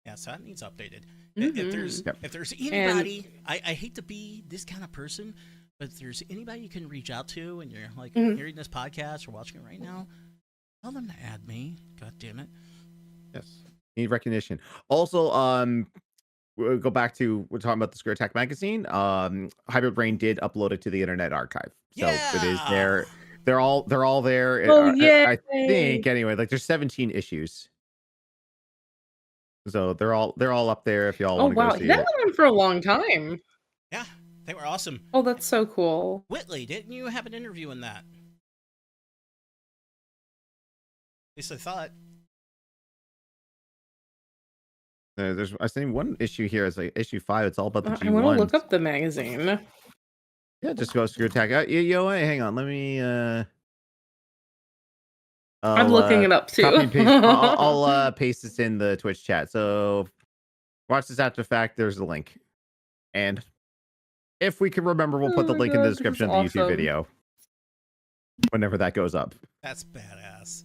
[SPEAKER 1] Yeah, so that needs updated.
[SPEAKER 3] Mm-hmm.
[SPEAKER 1] If there's anybody, I hate to be this kind of person, but if there's anybody you can reach out to and you're like hearing this podcast or watching it right now, tell them to add me. God damn it.
[SPEAKER 2] Yes. Need recognition. Also, we'll go back to, we're talking about the ScrewAttack magazine. Hybrid Brain did upload it to the Internet Archive. So it is there. They're all there.
[SPEAKER 3] Oh, yeah.
[SPEAKER 2] I think anyway, like there's 17 issues. So they're all up there if y'all
[SPEAKER 3] Oh
[SPEAKER 2] want to go
[SPEAKER 3] wow,
[SPEAKER 2] see
[SPEAKER 3] that
[SPEAKER 2] it.
[SPEAKER 3] went on for a long time.
[SPEAKER 1] Yeah, they were awesome.
[SPEAKER 3] Oh, that's so cool.
[SPEAKER 1] Whitley, didn't you have an interview in that? At least I thought.
[SPEAKER 2] I think one issue here is like issue 5. It's all about the G1s.
[SPEAKER 3] I want to look up the magazine.
[SPEAKER 2] Yeah, just go ScrewAttack. Hang on. Let me.
[SPEAKER 3] I'm looking it up too.
[SPEAKER 2] Copy and paste. I'll paste this in the Twitch chat. So watch this after the fact. There's the link, and if we can remember, we'll put the link in the description of the YouTube video whenever that goes up.
[SPEAKER 1] That's badass.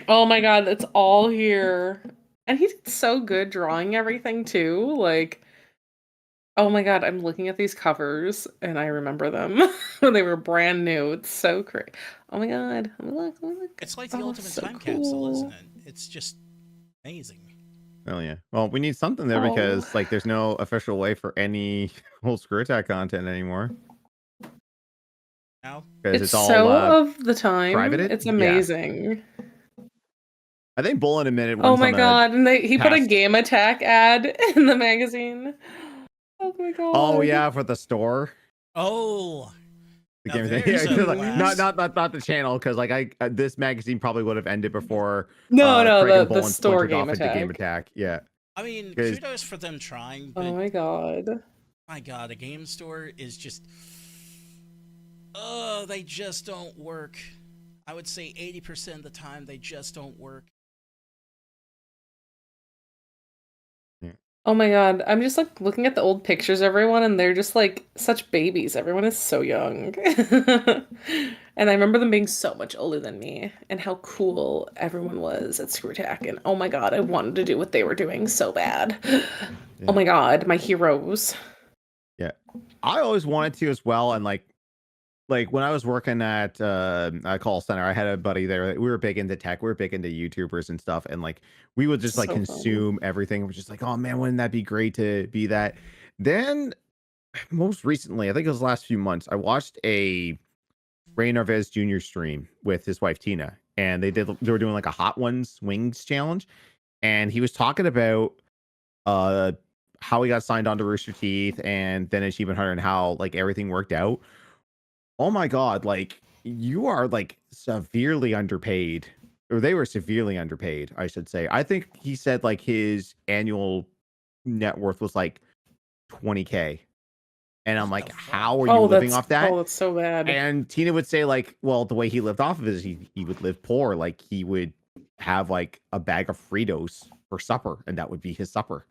[SPEAKER 3] Oh my god, it's all here. And he did so good drawing everything too. Like, oh my god, I'm looking at these covers and I remember them when they were brand new. It's so great. Oh my god. Look.
[SPEAKER 1] It's like the ultimate time capsule, isn't it? It's just amazing.
[SPEAKER 2] Oh yeah. Well, we need something there because like there's no official way for any whole ScrewAttack content anymore.
[SPEAKER 1] No?
[SPEAKER 2] Because
[SPEAKER 3] It's
[SPEAKER 2] all
[SPEAKER 3] so of the time.
[SPEAKER 2] privated?
[SPEAKER 3] It's
[SPEAKER 2] Yeah.
[SPEAKER 3] amazing.
[SPEAKER 2] I think Bullet admitted
[SPEAKER 3] Oh
[SPEAKER 2] once
[SPEAKER 3] my
[SPEAKER 2] on a
[SPEAKER 3] god, and he put a
[SPEAKER 2] past-
[SPEAKER 3] Game Attack ad in the magazine. Oh my god.
[SPEAKER 2] Oh yeah, for the store.
[SPEAKER 1] Oh.
[SPEAKER 2] The
[SPEAKER 1] Now
[SPEAKER 2] game thing.
[SPEAKER 1] there's
[SPEAKER 2] Yeah,
[SPEAKER 1] a
[SPEAKER 2] 'cause, like,
[SPEAKER 1] blast.
[SPEAKER 2] not the channel, because like this magazine probably would have ended before.
[SPEAKER 3] No,
[SPEAKER 2] Craig and
[SPEAKER 3] the
[SPEAKER 2] Bolin
[SPEAKER 3] store
[SPEAKER 2] splintered off
[SPEAKER 3] Game
[SPEAKER 2] into Game
[SPEAKER 3] Attack.
[SPEAKER 2] Attack. Yeah.
[SPEAKER 1] I mean,
[SPEAKER 2] 'Cause-
[SPEAKER 1] kudos for them trying, but
[SPEAKER 3] Oh my god.
[SPEAKER 1] my god, a game store is just... they just don't work. I would say 80% of the time, they just don't work.
[SPEAKER 3] Oh my god, I'm just like looking at the old pictures of everyone and they're just like such babies. Everyone is so young. And I remember them being so much older than me and how cool everyone was at ScrewAttack. And oh my god, I wanted to do what they were doing so bad. Oh my god, my heroes.
[SPEAKER 2] Yeah. I always wanted to as well, and like when I was working at a call center, I had a buddy there. We were big into tech. We were big into YouTubers and stuff. And like we would just like
[SPEAKER 3] So
[SPEAKER 2] consume everything. We're just like, oh man, wouldn't that be great to be that? Then most recently, I think it was the last few months, I watched a Ray Narvaez Jr. stream with his wife Tina. And they were doing like a Hot Ones Wings challenge. And he was talking about how he got signed on to Rooster Teeth and then Achievement Hunter and how like everything worked out. Oh my god, like you are like severely underpaid, or they were severely underpaid, I should say. I think he said like his annual net worth was like 20K. And I'm like, how are you living off that?
[SPEAKER 3] Oh, that's so bad.
[SPEAKER 2] And Tina would say like, well, the way he lived off of it is he would live poor. Like he would have like a bag of Fritos for supper, and that would be his supper.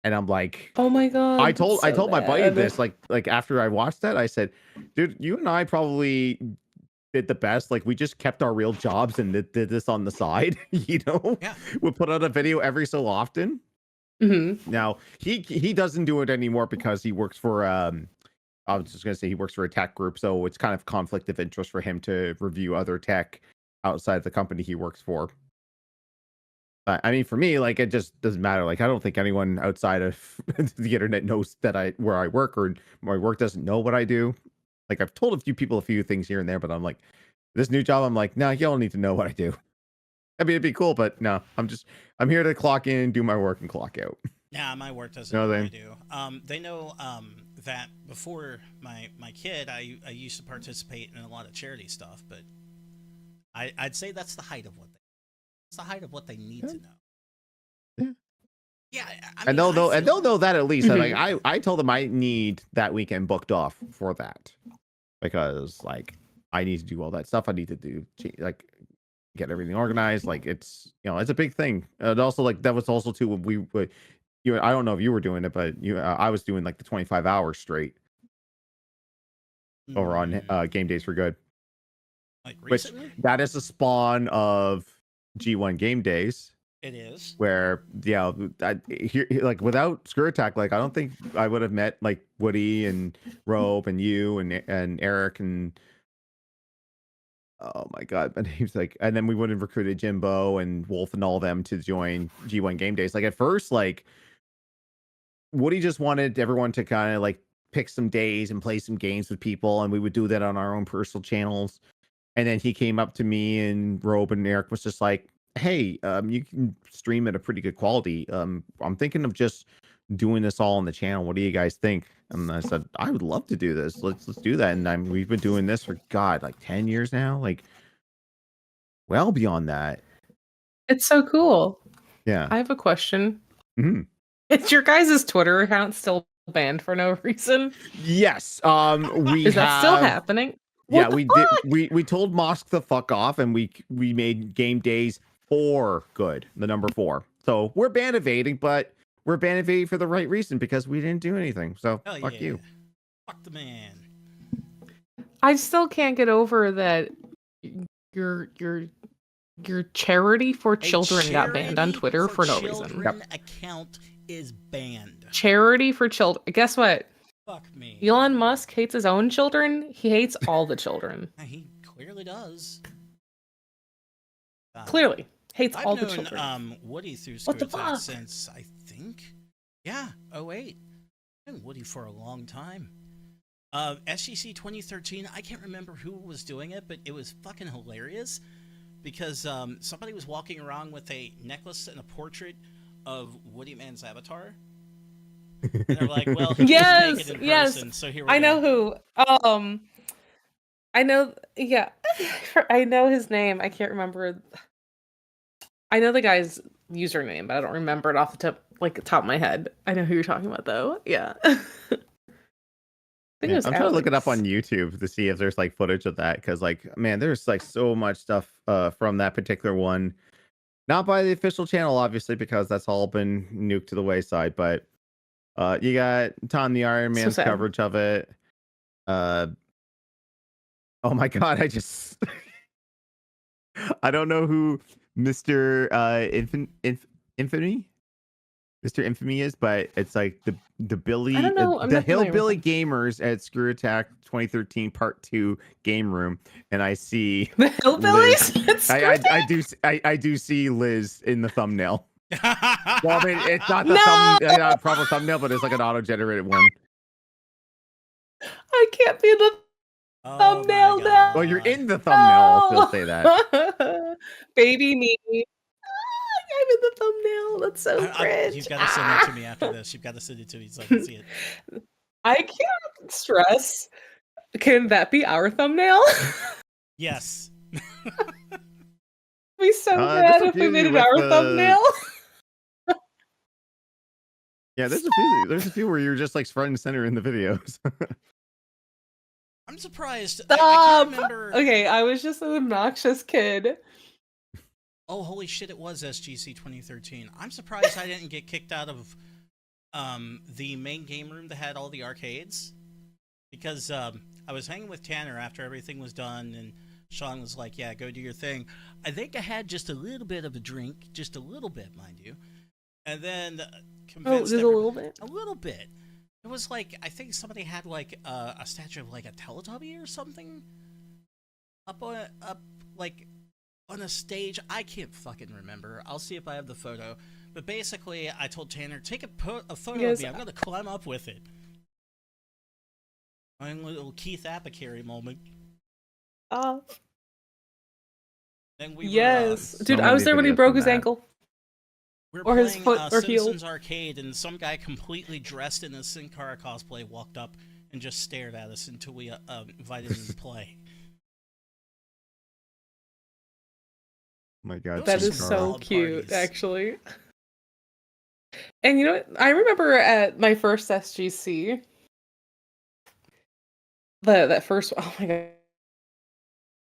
[SPEAKER 2] And I'm like,
[SPEAKER 3] oh my god.
[SPEAKER 2] I told my buddy
[SPEAKER 3] bad.
[SPEAKER 2] this like after I watched that, I said, dude, you and I probably did the best. Like we just kept our real jobs and did this on the side, you know?
[SPEAKER 1] Yeah.
[SPEAKER 2] We'll put out a video every so often.
[SPEAKER 3] Mm-hmm.
[SPEAKER 2] Now he doesn't do it anymore because he works for I was just gonna say he works for a tech group, so it's kind of conflict of interest for him to review other tech outside the company he works for. I mean, for me, like it just doesn't matter. Like I don't think anyone outside of the internet knows that where I work, or my work doesn't know what I do. Like I've told a few people a few things here and there, but I'm like, this new job, I'm like, no, y'all need to know what I do. I mean, it'd be cool, but no, I'm here to clock in, do my work, and clock out.
[SPEAKER 1] Yeah, my work doesn't know what I do. They know that before my kid, I used to participate in a lot of charity stuff, but I'd say that's the height of what they need to know.
[SPEAKER 2] Yeah.
[SPEAKER 1] Yeah, I
[SPEAKER 2] And
[SPEAKER 1] mean,
[SPEAKER 2] they'll know that at least.
[SPEAKER 3] Mhm.
[SPEAKER 2] Like I told them I need that weekend booked off for that, because like I need to do all that stuff. I need to do like get everything organized. Like it's it's a big thing. And also like that was also too when we would I don't know if you were doing it, but I was doing like the 25 hours straight over on Game Days for Good.
[SPEAKER 1] Like
[SPEAKER 2] Which
[SPEAKER 1] recently?
[SPEAKER 2] that is a spawn of G1 Game Days.
[SPEAKER 1] It is.
[SPEAKER 2] Where here like without ScrewAttack, like I don't think I would have met like Woody and Rope and you and Eric and oh my god, my name's like, and then we would have recruited Jimbo and Wolf and all them to join G1 Game Days. Like at first, like Woody just wanted everyone to kind of like pick some days and play some games with people, and we would do that on our own personal channels. And then he came up to me and Robe and Eric was just like, hey, you can stream at a pretty good quality. I'm thinking of just doing this all on the channel. What do you guys think? And I said, I would love to do this. Let's do that. And we've been doing this for God, like 10 years now, like well beyond that.
[SPEAKER 3] It's so cool.
[SPEAKER 2] Yeah.
[SPEAKER 3] I have a question.
[SPEAKER 2] Mhm.
[SPEAKER 3] Is your guys' Twitter account still banned for no reason?
[SPEAKER 2] Yes.
[SPEAKER 3] Is that still happening?
[SPEAKER 2] Yeah, we did. We told Mosk the fuck off, and we made game days 4 good, the number 4. So we're ban evading, but we're ban evading for the right reason because we didn't do anything. So
[SPEAKER 1] Hell
[SPEAKER 2] fuck you.
[SPEAKER 1] Fuck the man.
[SPEAKER 3] I still can't get over that your charity for children got banned on Twitter for no reason.
[SPEAKER 1] Yep. Account is banned.
[SPEAKER 3] Charity for children. Guess what?
[SPEAKER 1] Fuck me.
[SPEAKER 3] Elon Musk hates his own children. He hates all the children.
[SPEAKER 1] He clearly does.
[SPEAKER 3] Clearly hates all the
[SPEAKER 1] I've
[SPEAKER 3] children.
[SPEAKER 1] known Woody through ScrewAttack since I think, 08. I've been Woody for a long time. SGC 2013. I can't remember who was doing it, but it was fucking hilarious because somebody was walking around with a necklace and a portrait of Woody Man's avatar. And they're like, well, he was naked in person, so here we go.
[SPEAKER 3] I know who. I know, yeah. I know his name. I can't remember. I know the guy's username, but I don't remember it off the top of my head. I know who you're talking about, though. Yeah. I'm
[SPEAKER 2] trying to look it up on YouTube to see if there's like footage of that, because like, man, there's like so much stuff from that particular one. Not by the official channel, obviously, because that's all been nuked to the wayside, but you got Tom the Iron Man's coverage of it. Oh my God, I don't know who Mr. Infamy? Mr. Infamy is, but it's like the Billy, the Hillbilly Gamers at ScrewAttack 2013 Part 2 game room, and I see
[SPEAKER 3] the Hillbillies.
[SPEAKER 2] I do see Liz in the thumbnail. Well, I mean, it's not the proper thumbnail, but it's like an auto-generated one.
[SPEAKER 3] I can't be the thumbnail now.
[SPEAKER 2] Well, you're in the thumbnail. I'll still say that.
[SPEAKER 3] Baby me. I'm in the thumbnail. That's so cringe.
[SPEAKER 1] You've got to send it to me after this. You've got to send it to me so I can see it.
[SPEAKER 3] I can't stress. Can that be our thumbnail?
[SPEAKER 1] Yes.
[SPEAKER 3] It'd be so bad if we made it our thumbnail.
[SPEAKER 2] Yeah, there's a few where you're just like front and center in the videos.
[SPEAKER 1] I'm surprised.
[SPEAKER 3] Stop!
[SPEAKER 1] I can't remember.
[SPEAKER 3] Okay, I was just an obnoxious kid.
[SPEAKER 1] Oh, holy shit, it was SGC 2013. I'm surprised I didn't get kicked out of the main game room that had all the arcades. Because I was hanging with Tanner after everything was done, and Sean was like, yeah, go do your thing. I think I had just a little bit of a drink, just a little bit, mind you. And then convinced
[SPEAKER 3] just a little bit?
[SPEAKER 1] A little bit. It was like, I think somebody had like a statue of like a Teletubby or something up like on a stage. I can't fucking remember. I'll see if I have the photo. But basically, I told Tanner, take a photo of me. I'm going to climb up with it. My little Keith Apicary moment. Then we
[SPEAKER 3] yes.
[SPEAKER 1] were,
[SPEAKER 3] dude, I was there when he broke his ankle.
[SPEAKER 1] We were
[SPEAKER 3] or
[SPEAKER 1] playing,
[SPEAKER 3] his foot or heel.
[SPEAKER 1] Citizens Arcade, and some guy completely dressed in a Sin Cara cosplay walked up and just stared at us until we invited him to play.
[SPEAKER 2] Oh my God,
[SPEAKER 3] that is so cute, actually. And you know what? I remember at my first SGC, that first, oh my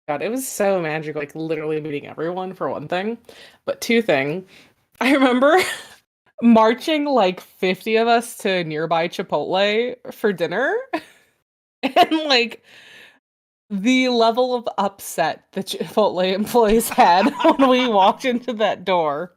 [SPEAKER 3] God, it was so magical, like literally meeting everyone for one thing. But two things, I remember marching like 50 of us to a nearby Chipotle for dinner. And like the level of upset the Chipotle employees had when we walked into that door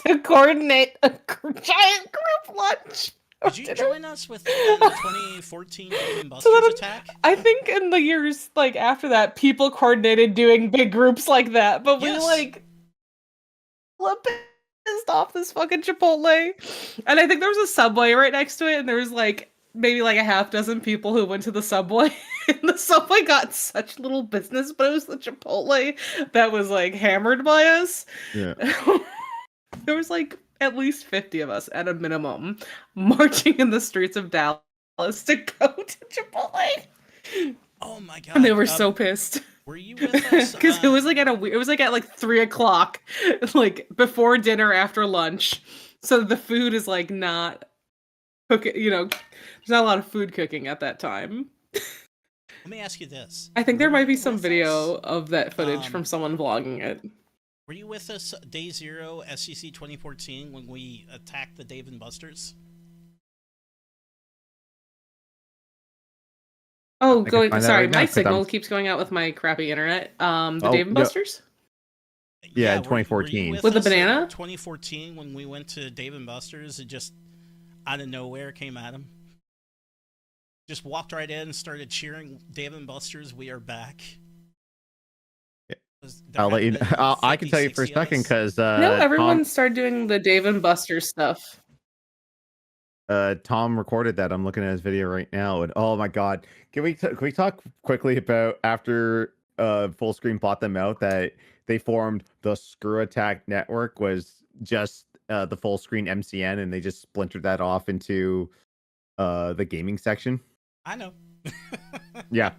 [SPEAKER 3] to coordinate a giant group lunch.
[SPEAKER 1] Did you join us with the 2014 Game Busters attack?
[SPEAKER 3] I think in the years like after that, people coordinated doing big groups like that, but we like pissed off this fucking Chipotle. And I think there was a Subway right next to it, and there was like maybe like a half dozen people who went to the Subway. And the Subway got such little business, but it was the Chipotle that was like hammered by us.
[SPEAKER 2] Yeah.
[SPEAKER 3] There was like at least 50 of us at a minimum marching in the streets of Dallas to go to Chipotle.
[SPEAKER 1] Oh my god!
[SPEAKER 3] And they were so pissed.
[SPEAKER 1] Were you with us?
[SPEAKER 3] Because it was like at like 3:00, like before dinner, after lunch. So the food is like not cooking. There's not a lot of food cooking at that time.
[SPEAKER 1] Let me ask you this.
[SPEAKER 3] I think there
[SPEAKER 1] Were
[SPEAKER 3] might be
[SPEAKER 1] you
[SPEAKER 3] some
[SPEAKER 1] with
[SPEAKER 3] video
[SPEAKER 1] us?
[SPEAKER 3] of that footage from someone vlogging it.
[SPEAKER 1] Were you with us Day Zero SCC 2014 when we attacked the Dave and Buster's?
[SPEAKER 3] Oh, sorry,
[SPEAKER 2] right now,
[SPEAKER 3] my
[SPEAKER 2] 'cause
[SPEAKER 3] signal
[SPEAKER 2] I'm-
[SPEAKER 3] keeps going out with my crappy internet. The
[SPEAKER 2] Oh,
[SPEAKER 3] Dave and
[SPEAKER 2] yeah.
[SPEAKER 3] Buster's?
[SPEAKER 2] Yeah, in
[SPEAKER 1] were
[SPEAKER 2] 2014.
[SPEAKER 1] you
[SPEAKER 3] With the
[SPEAKER 1] us in
[SPEAKER 3] banana?
[SPEAKER 1] 2014 when we went to Dave and Buster's, it just out of nowhere came at him. Just walked right in and started cheering Dave and Buster's, we are back.
[SPEAKER 2] Yeah.
[SPEAKER 1] There
[SPEAKER 2] I'll let
[SPEAKER 1] had
[SPEAKER 2] you.
[SPEAKER 1] been
[SPEAKER 2] I can
[SPEAKER 1] 50,
[SPEAKER 2] tell you for a
[SPEAKER 1] 60 of
[SPEAKER 2] second
[SPEAKER 1] us.
[SPEAKER 2] because
[SPEAKER 3] No, everyone started doing the Dave and Buster's stuff.
[SPEAKER 2] Tom recorded that. I'm looking at his video right now, and oh my god, can we talk quickly about after Full Screen bought them out that they formed the ScrewAttack network was just the Full Screen MCN, and they just splintered that off into the gaming section.
[SPEAKER 1] I know.
[SPEAKER 2] Yeah.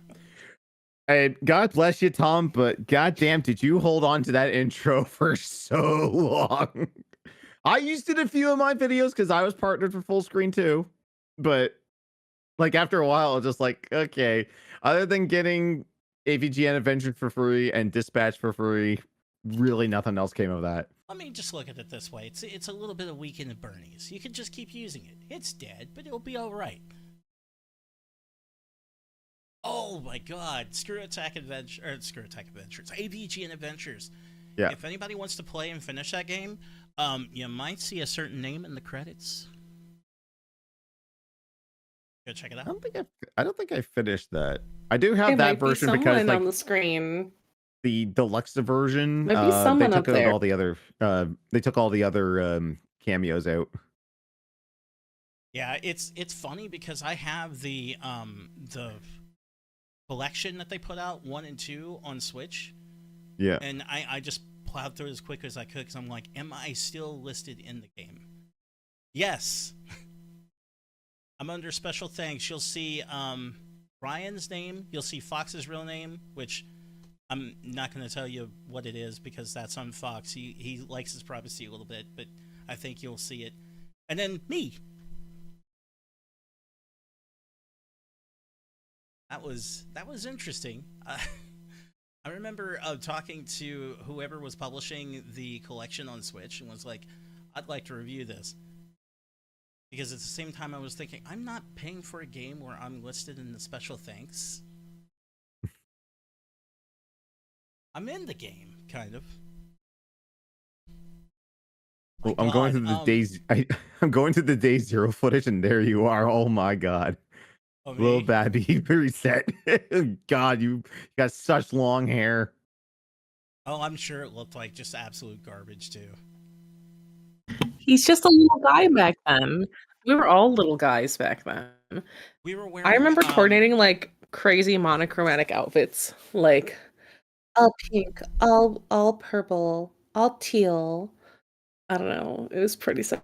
[SPEAKER 2] And God bless you, Tom, but goddamn, did you hold on to that intro for so long? I used it in a few of my videos because I was partnered for Full Screen too. But like after a while, I was just like, okay, other than getting AVGN Adventure for free and Dispatch for free, really nothing else came of that.
[SPEAKER 1] Let me just look at it this way. It's a little bit of Weekend at Bernie's. You can just keep using it. It's dead, but it'll be alright. Oh my god, ScrewAttack Adventures, AVGN Adventures.
[SPEAKER 2] Yeah.
[SPEAKER 1] If anybody wants to play and finish that game, you might see a certain name in the credits. Go check it out.
[SPEAKER 2] I don't think I finished that. I do have
[SPEAKER 3] It
[SPEAKER 2] that
[SPEAKER 3] might be
[SPEAKER 2] version because
[SPEAKER 3] someone
[SPEAKER 2] like
[SPEAKER 3] on the screen.
[SPEAKER 2] the deluxe version,
[SPEAKER 3] Might be
[SPEAKER 2] they
[SPEAKER 3] someone up
[SPEAKER 2] took out
[SPEAKER 3] there.
[SPEAKER 2] all the other cameos out.
[SPEAKER 1] Yeah, it's funny because I have the collection that they put out 1 and 2 on Switch.
[SPEAKER 2] Yeah.
[SPEAKER 1] And I just plowed through it as quick as I could because I'm like, am I still listed in the game? Yes. I'm under special thanks. You'll see Ryan's name. You'll see Fox's real name, which I'm not going to tell you what it is because that's on Fox. He likes his privacy a little bit, but I think you'll see it. And then me. That was interesting. I remember talking to whoever was publishing the collection on Switch and was like, I'd like to review this. Because at the same time I was thinking, I'm not paying for a game where I'm listed in the special thanks. I'm in the game, kind of.
[SPEAKER 2] Well, I'm going to the days. I'm going to the Day Zero footage, and there you are. Oh my god, little babby reset. God, you got such long hair.
[SPEAKER 1] Oh, I'm sure it looked like just absolute garbage too.
[SPEAKER 3] He's just a little guy back then. We were all little guys back then.
[SPEAKER 1] We were wearing.
[SPEAKER 3] I remember coordinating like crazy monochromatic outfits, like all pink, all purple, all teal. I don't know. It was pretty psycho.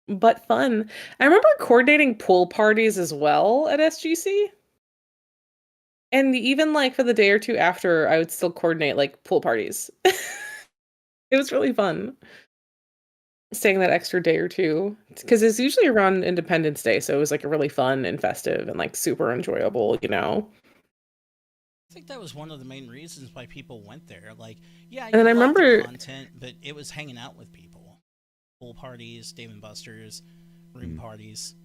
[SPEAKER 3] But fun. I remember coordinating pool parties as well at SGC. And even like for the day or two after, I would still coordinate like pool parties. It was really fun. Staying that extra day or two. Because it's usually around Independence Day, so it was like really fun and festive and like super enjoyable,
[SPEAKER 1] I think that was one of the main reasons why people went there. Like, yeah,
[SPEAKER 3] And then I remember
[SPEAKER 1] the content, but it was hanging out with people. Pool parties, Dave and Buster's, room parties.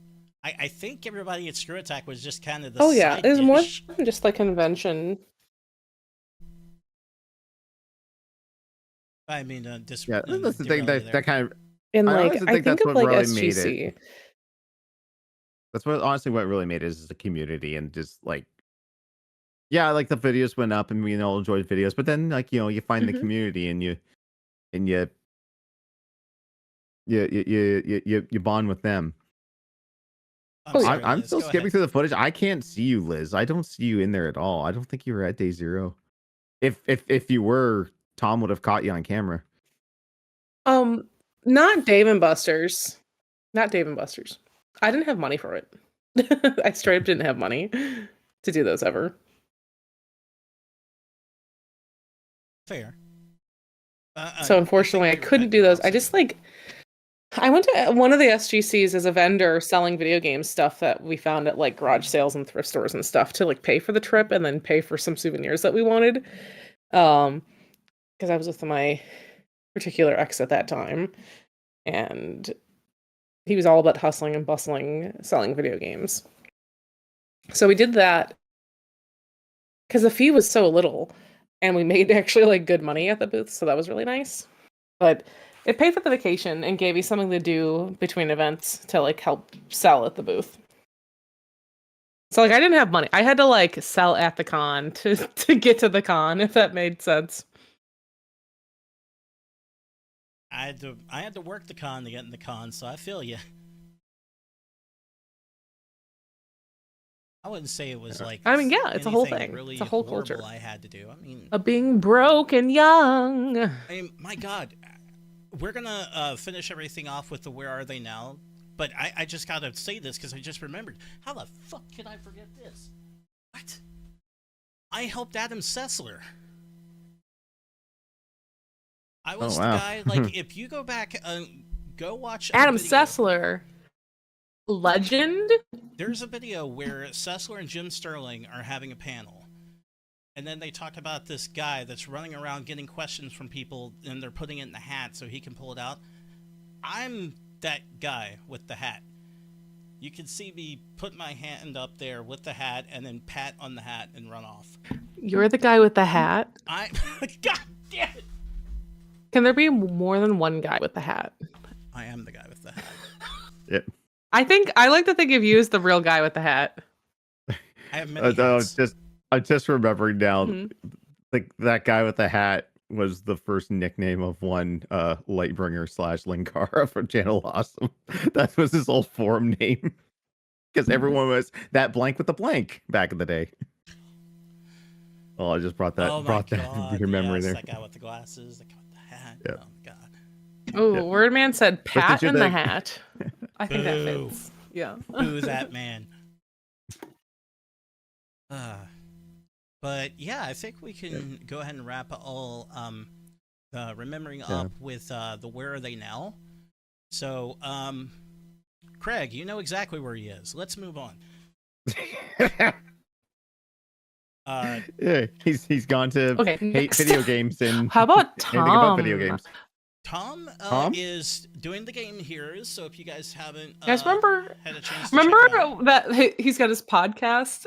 [SPEAKER 1] I think everybody at ScrewAttack was just kind of the
[SPEAKER 3] it was more
[SPEAKER 1] dish.
[SPEAKER 3] than just like convention.
[SPEAKER 1] I mean,
[SPEAKER 2] Yeah, that's the thing that kind of.
[SPEAKER 3] And
[SPEAKER 2] I
[SPEAKER 3] like
[SPEAKER 2] honestly
[SPEAKER 3] I
[SPEAKER 2] think
[SPEAKER 3] think
[SPEAKER 2] that's
[SPEAKER 3] of
[SPEAKER 2] what
[SPEAKER 3] like
[SPEAKER 2] really made
[SPEAKER 3] SGC.
[SPEAKER 2] it. That's what honestly what really made it is the community and just like. Yeah, like the videos went up and we all enjoyed videos, but then like you find the community and you you bond with them.
[SPEAKER 1] I'm sorry,
[SPEAKER 2] I'm
[SPEAKER 1] Liz,
[SPEAKER 2] still
[SPEAKER 1] go
[SPEAKER 2] skipping
[SPEAKER 1] ahead.
[SPEAKER 2] through the footage. I can't see you, Liz. I don't see you in there at all. I don't think you were at day 0. If you were, Tom would have caught you on camera.
[SPEAKER 3] Not Dave and Buster's. Not Dave and Buster's. I didn't have money for it. I straight up didn't have money to do those ever.
[SPEAKER 1] Fair.
[SPEAKER 3] So unfortunately, I couldn't do those. I just I went to one of the SGCs as a vendor selling video game stuff that we found at like garage sales and thrift stores and stuff to like pay for the trip and then pay for some souvenirs that we wanted. Because I was with my particular ex at that time, and he was all about hustling and bustling, selling video games. So we did that because the fee was so little, and we made actually like good money at the booth, so that was really nice. But it paid for the vacation and gave me something to do between events to like help sell at the booth. So like I didn't have money. I had to like sell at the con to get to the con, if that made sense.
[SPEAKER 1] I had to work the con to get in the con, so I feel you. I wouldn't say it was like.
[SPEAKER 3] I mean, yeah, it's a whole
[SPEAKER 1] anything
[SPEAKER 3] thing.
[SPEAKER 1] Really
[SPEAKER 3] it's a whole
[SPEAKER 1] horrible
[SPEAKER 3] culture.
[SPEAKER 1] I had to do. I mean,
[SPEAKER 3] Of being broke and young.
[SPEAKER 1] I mean, my God, we're gonna finish everything off with the "Where Are They Now?" But I just gotta say this because I just remembered. How the fuck can I forget this? What? I helped Adam Sessler. I was the guy. Like, if you go back, go watch
[SPEAKER 3] Adam
[SPEAKER 1] video.
[SPEAKER 3] Sessler. Legend?
[SPEAKER 1] There's a video where Sessler and Jim Sterling are having a panel. And then they talk about this guy that's running around getting questions from people, and they're putting it in the hat so he can pull it out. I'm that guy with the hat. You can see me put my hand up there with the hat and then pat on the hat and run off.
[SPEAKER 3] You're the guy with the hat?
[SPEAKER 1] God damn it!
[SPEAKER 3] Can there be more than one guy with the hat?
[SPEAKER 1] I am the guy with the hat.
[SPEAKER 2] Yep.
[SPEAKER 3] I like to think of you as the real guy with the hat.
[SPEAKER 1] I have many hats.
[SPEAKER 2] I'm just remembering now,
[SPEAKER 3] Mm-hmm.
[SPEAKER 2] like that guy with the hat was the first nickname of one Lightbringer / Linkara for Channel Awesome. That was his old forum name. Because everyone was that blank with the blank back in the day. Oh, I just brought that to your memory there.
[SPEAKER 1] That guy with the glasses, the guy with the hat.
[SPEAKER 2] Yep.
[SPEAKER 1] Oh God.
[SPEAKER 3] Oh,
[SPEAKER 2] Yep.
[SPEAKER 3] Wordman said Pat
[SPEAKER 2] you
[SPEAKER 3] in the
[SPEAKER 2] think?
[SPEAKER 3] hat. I think that
[SPEAKER 1] Boo.
[SPEAKER 3] fits. Yeah.
[SPEAKER 1] Boo that man. But yeah, I think we can go ahead and wrap all remembering up with the "Where Are They Now?" So, Craig, you know exactly where he is. Let's move on.
[SPEAKER 2] Yeah, he's gone to hate
[SPEAKER 3] next.
[SPEAKER 2] video games and
[SPEAKER 3] How about
[SPEAKER 2] anything about
[SPEAKER 3] Tom?
[SPEAKER 2] video games.
[SPEAKER 1] Tom is doing the Game Heroes, so if you guys haven't
[SPEAKER 3] You guys remember
[SPEAKER 1] had a chance to check it out.
[SPEAKER 3] that he's got his podcast?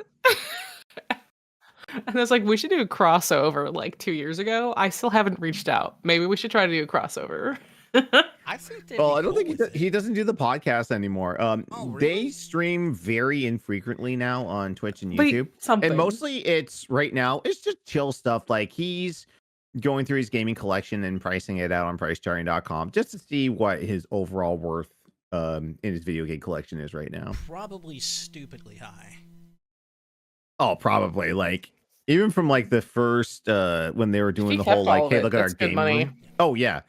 [SPEAKER 3] And I was like, we should do a crossover like 2 years ago. I still haven't reached out. Maybe we should try to do a crossover.
[SPEAKER 1] I think
[SPEAKER 2] Well, I don't think he doesn't do the podcast anymore.
[SPEAKER 1] really?
[SPEAKER 2] They stream very infrequently now on Twitch and
[SPEAKER 3] But
[SPEAKER 2] YouTube.
[SPEAKER 3] something.
[SPEAKER 2] And mostly it's right now, it's just chill stuff. Like he's going through his gaming collection and pricing it out on pricecharting.com just to see what his overall worth in his video game collection is right now.
[SPEAKER 1] Probably stupidly high.
[SPEAKER 2] Oh, probably. Like even from like the first when they were doing
[SPEAKER 3] He
[SPEAKER 2] the whole
[SPEAKER 3] kept all
[SPEAKER 2] like,
[SPEAKER 3] of
[SPEAKER 2] hey,
[SPEAKER 3] it.
[SPEAKER 2] look at our
[SPEAKER 3] That's good
[SPEAKER 2] game
[SPEAKER 3] money.
[SPEAKER 2] room. Oh yeah.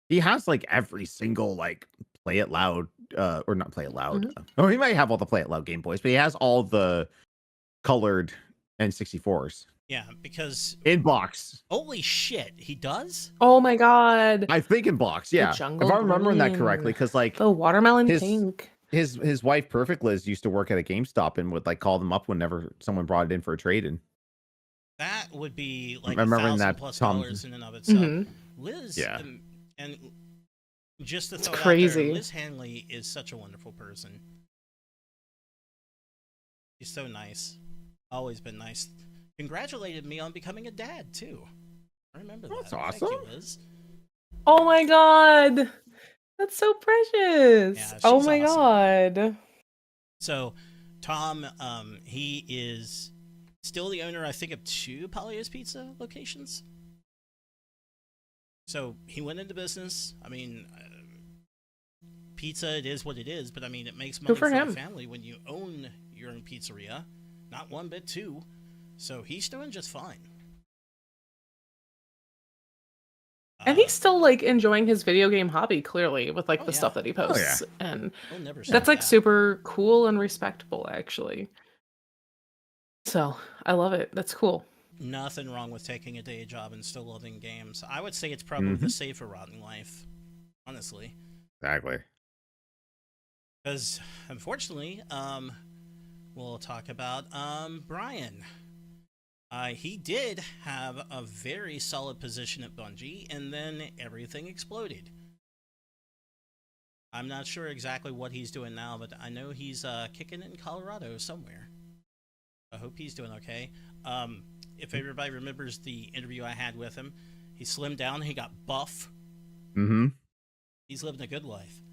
[SPEAKER 2] He has like every single like play it loud or not play it loud. Or he might have all the play it loud Game Boys, but he has all the colored N64s.
[SPEAKER 1] Yeah, because
[SPEAKER 2] In box.
[SPEAKER 1] holy shit, he does?
[SPEAKER 3] Oh my god.
[SPEAKER 2] I think in box, yeah. If
[SPEAKER 3] jungle
[SPEAKER 2] I'm remembering that
[SPEAKER 3] green.
[SPEAKER 2] correctly, because like
[SPEAKER 3] The watermelon
[SPEAKER 2] his-
[SPEAKER 3] pink.
[SPEAKER 2] his wife Perfect Liz used to work at a GameStop and would like call them up whenever someone brought it in for a trade-in.
[SPEAKER 1] That would be like
[SPEAKER 2] I'm remembering that,
[SPEAKER 1] $1,000+
[SPEAKER 2] Tom.
[SPEAKER 1] in and of itself.
[SPEAKER 3] Mhm.
[SPEAKER 1] Liz,
[SPEAKER 2] Yeah.
[SPEAKER 1] and just to
[SPEAKER 3] It's
[SPEAKER 1] throw it out
[SPEAKER 3] crazy.
[SPEAKER 1] there, Liz Hanley is such a wonderful person. She's so nice. Always been nice. Congratulated me on becoming a dad too. I remember that.
[SPEAKER 2] That's
[SPEAKER 1] Thank
[SPEAKER 2] awesome.
[SPEAKER 1] you, Liz.
[SPEAKER 3] Oh my god. That's so precious.
[SPEAKER 1] Yeah,
[SPEAKER 3] Oh
[SPEAKER 1] she's
[SPEAKER 3] my
[SPEAKER 1] awesome.
[SPEAKER 3] god.
[SPEAKER 1] So, Tom, he is still the owner, I think, of 2 Polly's Pizza locations. So he went into business. I mean, pizza, it is what it is. But I mean, it makes money
[SPEAKER 3] Good for
[SPEAKER 1] for
[SPEAKER 3] him.
[SPEAKER 1] the family when you own your own pizzeria. Not one bit too. So he's doing just fine.
[SPEAKER 3] And he's still like enjoying his video game hobby, clearly, with like
[SPEAKER 1] Oh,
[SPEAKER 3] the
[SPEAKER 1] yeah.
[SPEAKER 3] stuff that he
[SPEAKER 2] Oh,
[SPEAKER 3] posts. And
[SPEAKER 1] He'll never
[SPEAKER 3] that's
[SPEAKER 1] stop
[SPEAKER 3] like
[SPEAKER 1] that.
[SPEAKER 3] super cool and respectable, actually. So I love it. That's cool.
[SPEAKER 1] Nothing wrong with taking a day job and still loving games. I would say it's probably the safer route in life, honestly.
[SPEAKER 2] Exactly.
[SPEAKER 1] Because unfortunately, we'll talk about Brian. He did have a very solid position at Bungie, and then everything exploded. I'm not sure exactly what he's doing now, but I know he's kicking it in Colorado somewhere. I hope he's doing okay. If everybody remembers the interview I had with him, he slimmed down, he got buff.
[SPEAKER 2] Mm-hmm.
[SPEAKER 1] He's living a good life.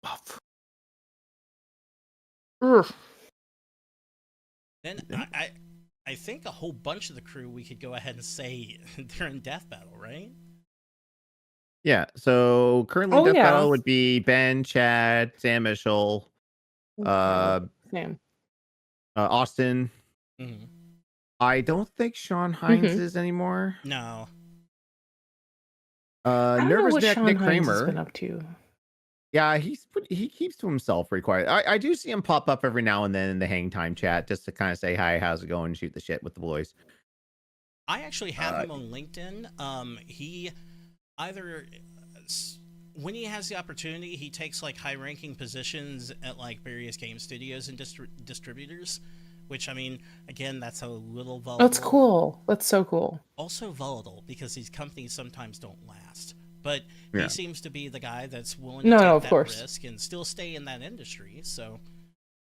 [SPEAKER 3] Buff.
[SPEAKER 1] Then I think a whole bunch of the crew we could go ahead and say they're in death battle, right?
[SPEAKER 2] Yeah. So currently, Death Battle would be Ben, Chad, Sam Mitchell,
[SPEAKER 3] Sam.
[SPEAKER 2] Austin.
[SPEAKER 1] Mm-hmm.
[SPEAKER 2] I don't think Sean Hines is anymore.
[SPEAKER 1] No.
[SPEAKER 3] I don't know
[SPEAKER 2] Nervous
[SPEAKER 3] what
[SPEAKER 2] Nick,
[SPEAKER 3] Sean
[SPEAKER 2] Nick
[SPEAKER 3] Hines has
[SPEAKER 2] Kramer.
[SPEAKER 3] been up to.
[SPEAKER 2] Yeah, he keeps to himself pretty quiet. I do see him pop up every now and then in the hang time chat just to kind of say hi, how's it going, shoot the shit with the boys.
[SPEAKER 1] I actually have him on LinkedIn. He either when he has the opportunity, he takes like high-ranking positions at like various game studios and distributors. Which, I mean, again, that's a little volatile.
[SPEAKER 3] That's cool. That's so cool.
[SPEAKER 1] Also volatile because these companies sometimes don't last. But he seems to be the guy that's willing to take that risk and still stay in that industry. So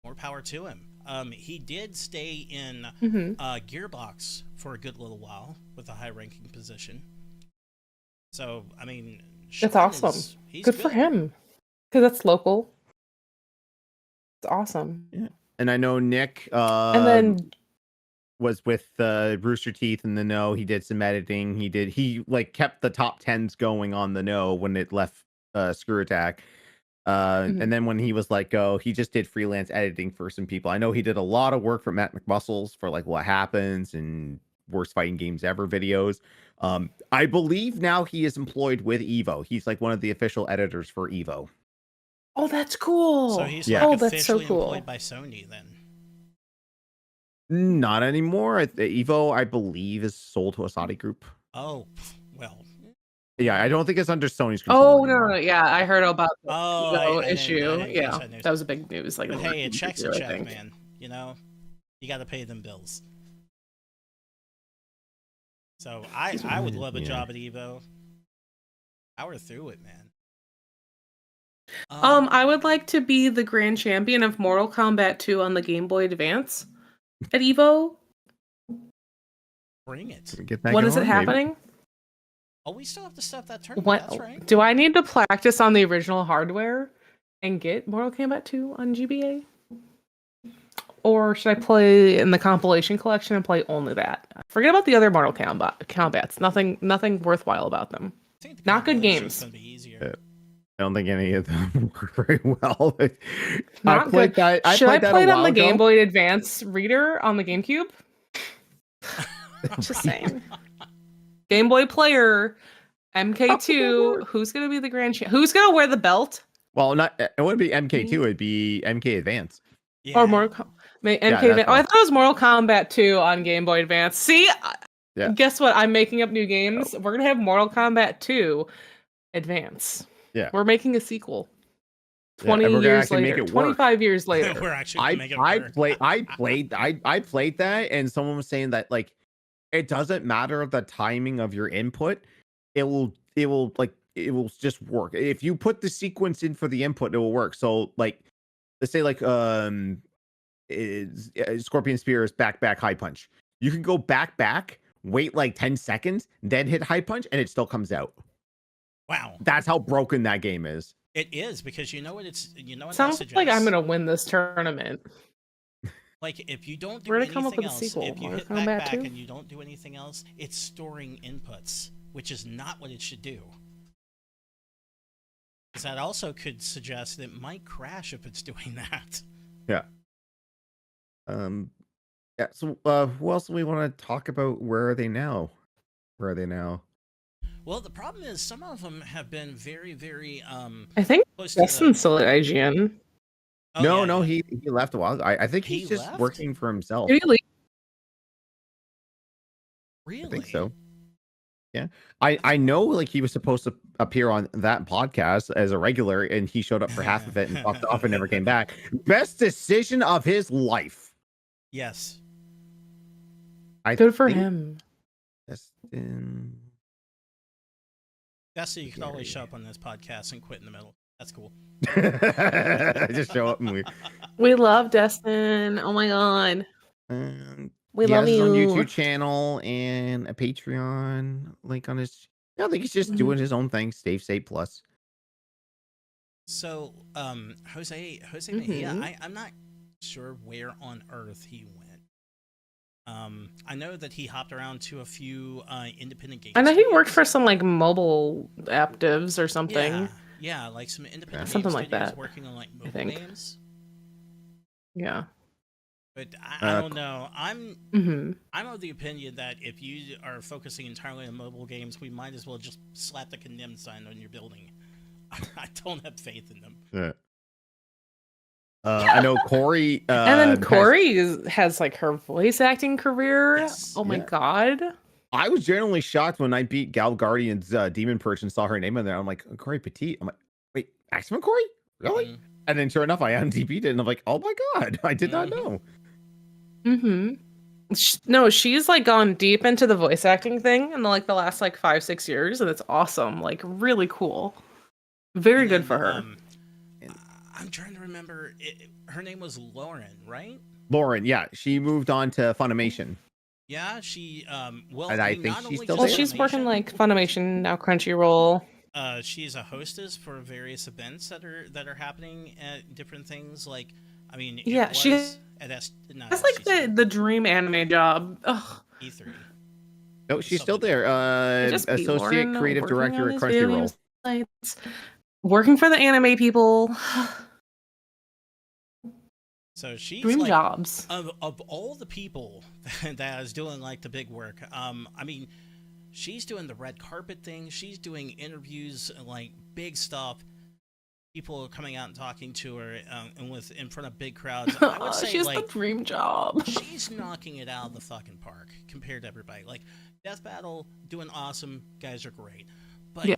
[SPEAKER 1] more power to him. He did stay in Gearbox for a good little while with a high-ranking position. So, I mean,
[SPEAKER 3] that's awesome.
[SPEAKER 1] He's
[SPEAKER 3] good for him. Because that's local. It's awesome.
[SPEAKER 2] Yeah. And I know Nick
[SPEAKER 3] and then
[SPEAKER 2] was with Rooster Teeth in the know. He did some editing. He like kept the top 10s going on the know when it left ScrewAttack. And then when he was let go, he just did freelance editing for some people. I know he did a lot of work for Matt McMuscles for like What Happens and Worst Fighting Games Ever videos. I believe now he is employed with Evo. He's like one of the official editors for Evo.
[SPEAKER 3] Oh, that's cool.
[SPEAKER 1] So he's like officially employed by Sony then.
[SPEAKER 2] Not anymore. Evo, I believe, is sold to a Saudi group.
[SPEAKER 1] Oh, well.
[SPEAKER 2] Yeah, I don't think it's under Sony's control.
[SPEAKER 3] Oh, no. Yeah, I heard about the
[SPEAKER 1] Evo
[SPEAKER 3] issue. Yeah, that was a big news. Like,
[SPEAKER 1] but hey, a check's a check, man. You know, you got to pay them bills. So I would love a job at Evo. Power through it, man.
[SPEAKER 3] I would like to be the grand champion of Mortal Kombat 2 on the Game Boy Advance at Evo.
[SPEAKER 1] Bring it.
[SPEAKER 3] When is it happening?
[SPEAKER 1] Oh, we still have to set that tournament. That's right.
[SPEAKER 3] Do I need to practice on the original hardware and get Mortal Kombat 2 on GBA? Or should I play in the compilation collection and play only that? Forget about the other Mortal Kombats. Nothing worthwhile about them. Not good games.
[SPEAKER 1] Gonna be easier.
[SPEAKER 2] I don't think any of them work very well.
[SPEAKER 3] Not good. Should I play it on the Game Boy Advance reader on the GameCube? Just saying. Game Boy Player, MK2. Who's gonna be the grand champ? Who's gonna wear the belt?
[SPEAKER 2] Well, it wouldn't be MK2. It'd be MK Advance.
[SPEAKER 3] Yeah. Or Mortal MK Advance. Oh, I thought it was Mortal Kombat 2 on Game Boy Advance. See, guess what? I'm making up new games. We're gonna have Mortal Kombat 2 Advance.
[SPEAKER 2] Yeah,
[SPEAKER 3] we're making a sequel. 20 years later, 25 years later.
[SPEAKER 1] We're actually making
[SPEAKER 2] I played that, and someone was saying that like it doesn't matter the timing of your input. It will just work. If you put the sequence in for the input, it will work. So like, let's say like Scorpion Spear is back high punch. You can go back, wait like 10 seconds, then hit high punch, and it still comes out.
[SPEAKER 1] Wow,
[SPEAKER 2] that's how broken that game is.
[SPEAKER 1] It is, because you know what
[SPEAKER 3] sounds like I'm gonna win this tournament.
[SPEAKER 1] Like if you don't do anything else, if you hit back and you don't do anything else, it's storing inputs, which is not what it should do. Because that also could suggest that it might crash if it's doing that.
[SPEAKER 2] Yeah. Yeah. So, who else do we want to talk about? Where are they now? Where are they now?
[SPEAKER 1] Well, the problem is some of them have been very, very
[SPEAKER 3] I think
[SPEAKER 1] close to the.
[SPEAKER 3] Justin's still at IGN.
[SPEAKER 1] Oh,
[SPEAKER 2] No,
[SPEAKER 1] yeah,
[SPEAKER 2] no,
[SPEAKER 1] yeah.
[SPEAKER 2] he left a while ago. I think
[SPEAKER 1] He
[SPEAKER 2] he's just
[SPEAKER 1] left?
[SPEAKER 2] working for himself.
[SPEAKER 3] Did he leave?
[SPEAKER 1] Really?
[SPEAKER 2] I think so. Yeah. I know like he was supposed to appear on that podcast as a regular and he showed up for half of it and fucked off and never came back. Best decision of his life.
[SPEAKER 1] Yes.
[SPEAKER 3] Good for him.
[SPEAKER 2] Justin.
[SPEAKER 1] Jesse, you can always show up on this podcast and quit in the middle. That's cool.
[SPEAKER 2] Just show up and
[SPEAKER 3] We love Destin. Oh my god. We
[SPEAKER 2] he
[SPEAKER 3] love
[SPEAKER 2] has his
[SPEAKER 3] you.
[SPEAKER 2] own YouTube channel and a Patreon link on his. I think he's just doing his own thing. Stave State Plus.
[SPEAKER 1] So, Jose Mejia, I'm not sure where on earth he went. I know that he hopped around to a few independent games.
[SPEAKER 3] I know he worked for some like mobile app devs or something.
[SPEAKER 1] Yeah, like some independent
[SPEAKER 3] something
[SPEAKER 1] game
[SPEAKER 3] like
[SPEAKER 1] studios
[SPEAKER 3] that,
[SPEAKER 1] working on like
[SPEAKER 3] I
[SPEAKER 1] mobile
[SPEAKER 3] think.
[SPEAKER 1] games.
[SPEAKER 3] Yeah.
[SPEAKER 1] But I don't know. I'm
[SPEAKER 3] Mm-hmm.
[SPEAKER 1] of the opinion that if you are focusing entirely on mobile games, we might as well just slap the condemned sign on your building. I don't have faith in them.
[SPEAKER 2] Yeah. I know Corey.
[SPEAKER 3] And then Corey has like her voice acting career.
[SPEAKER 1] Yes.
[SPEAKER 3] Oh my
[SPEAKER 2] Yeah.
[SPEAKER 3] god.
[SPEAKER 2] I was genuinely shocked when I beat Gal Guardian's Demon Perch and saw her name in there. I'm like, Corey Petit. I'm like, wait, Axeman Corey? Really?
[SPEAKER 1] Mhm.
[SPEAKER 2] And then sure enough, I UNDP'd it and I'm like, oh my god, I did not know.
[SPEAKER 3] Mm-hmm. No, she's like gone deep into the voice acting thing in like the last like 5-6 years, and it's awesome. Like really cool. Very good for her.
[SPEAKER 1] I'm trying to remember. Her name was Lauren, right?
[SPEAKER 2] Lauren, yeah, she moved on to Funimation.
[SPEAKER 1] Yeah, she. Well,
[SPEAKER 2] And I think
[SPEAKER 1] not
[SPEAKER 2] she's
[SPEAKER 1] only
[SPEAKER 2] still
[SPEAKER 3] Well,
[SPEAKER 1] just
[SPEAKER 2] there.
[SPEAKER 3] she's working
[SPEAKER 1] Funimation,
[SPEAKER 3] like Funimation now, Crunchyroll.
[SPEAKER 1] She's a hostess for various events that are happening at different things. Like, I mean, it
[SPEAKER 3] Yeah, she
[SPEAKER 1] was at
[SPEAKER 3] That's like the dream anime job. Ugh.
[SPEAKER 1] E3.
[SPEAKER 2] No, she's
[SPEAKER 1] Something
[SPEAKER 2] still there.
[SPEAKER 3] Just be
[SPEAKER 2] Associate
[SPEAKER 3] Lauren
[SPEAKER 2] Creative
[SPEAKER 3] working
[SPEAKER 2] Director
[SPEAKER 3] on
[SPEAKER 2] at
[SPEAKER 3] these
[SPEAKER 2] Crunchyroll.
[SPEAKER 3] various sites, working for the anime people.
[SPEAKER 1] So she's
[SPEAKER 3] Dream
[SPEAKER 1] like,
[SPEAKER 3] jobs.
[SPEAKER 1] of all the people that is doing like the big work. I mean, she's doing the red carpet thing. She's doing interviews, like big stuff. People are coming out and talking to her, and in front of big crowds. I would say
[SPEAKER 3] She's
[SPEAKER 1] like
[SPEAKER 3] the dream job.
[SPEAKER 1] she's knocking it out of the fucking park compared to everybody. Like Death Battle, doing awesome. Guys are great, but
[SPEAKER 3] Yeah.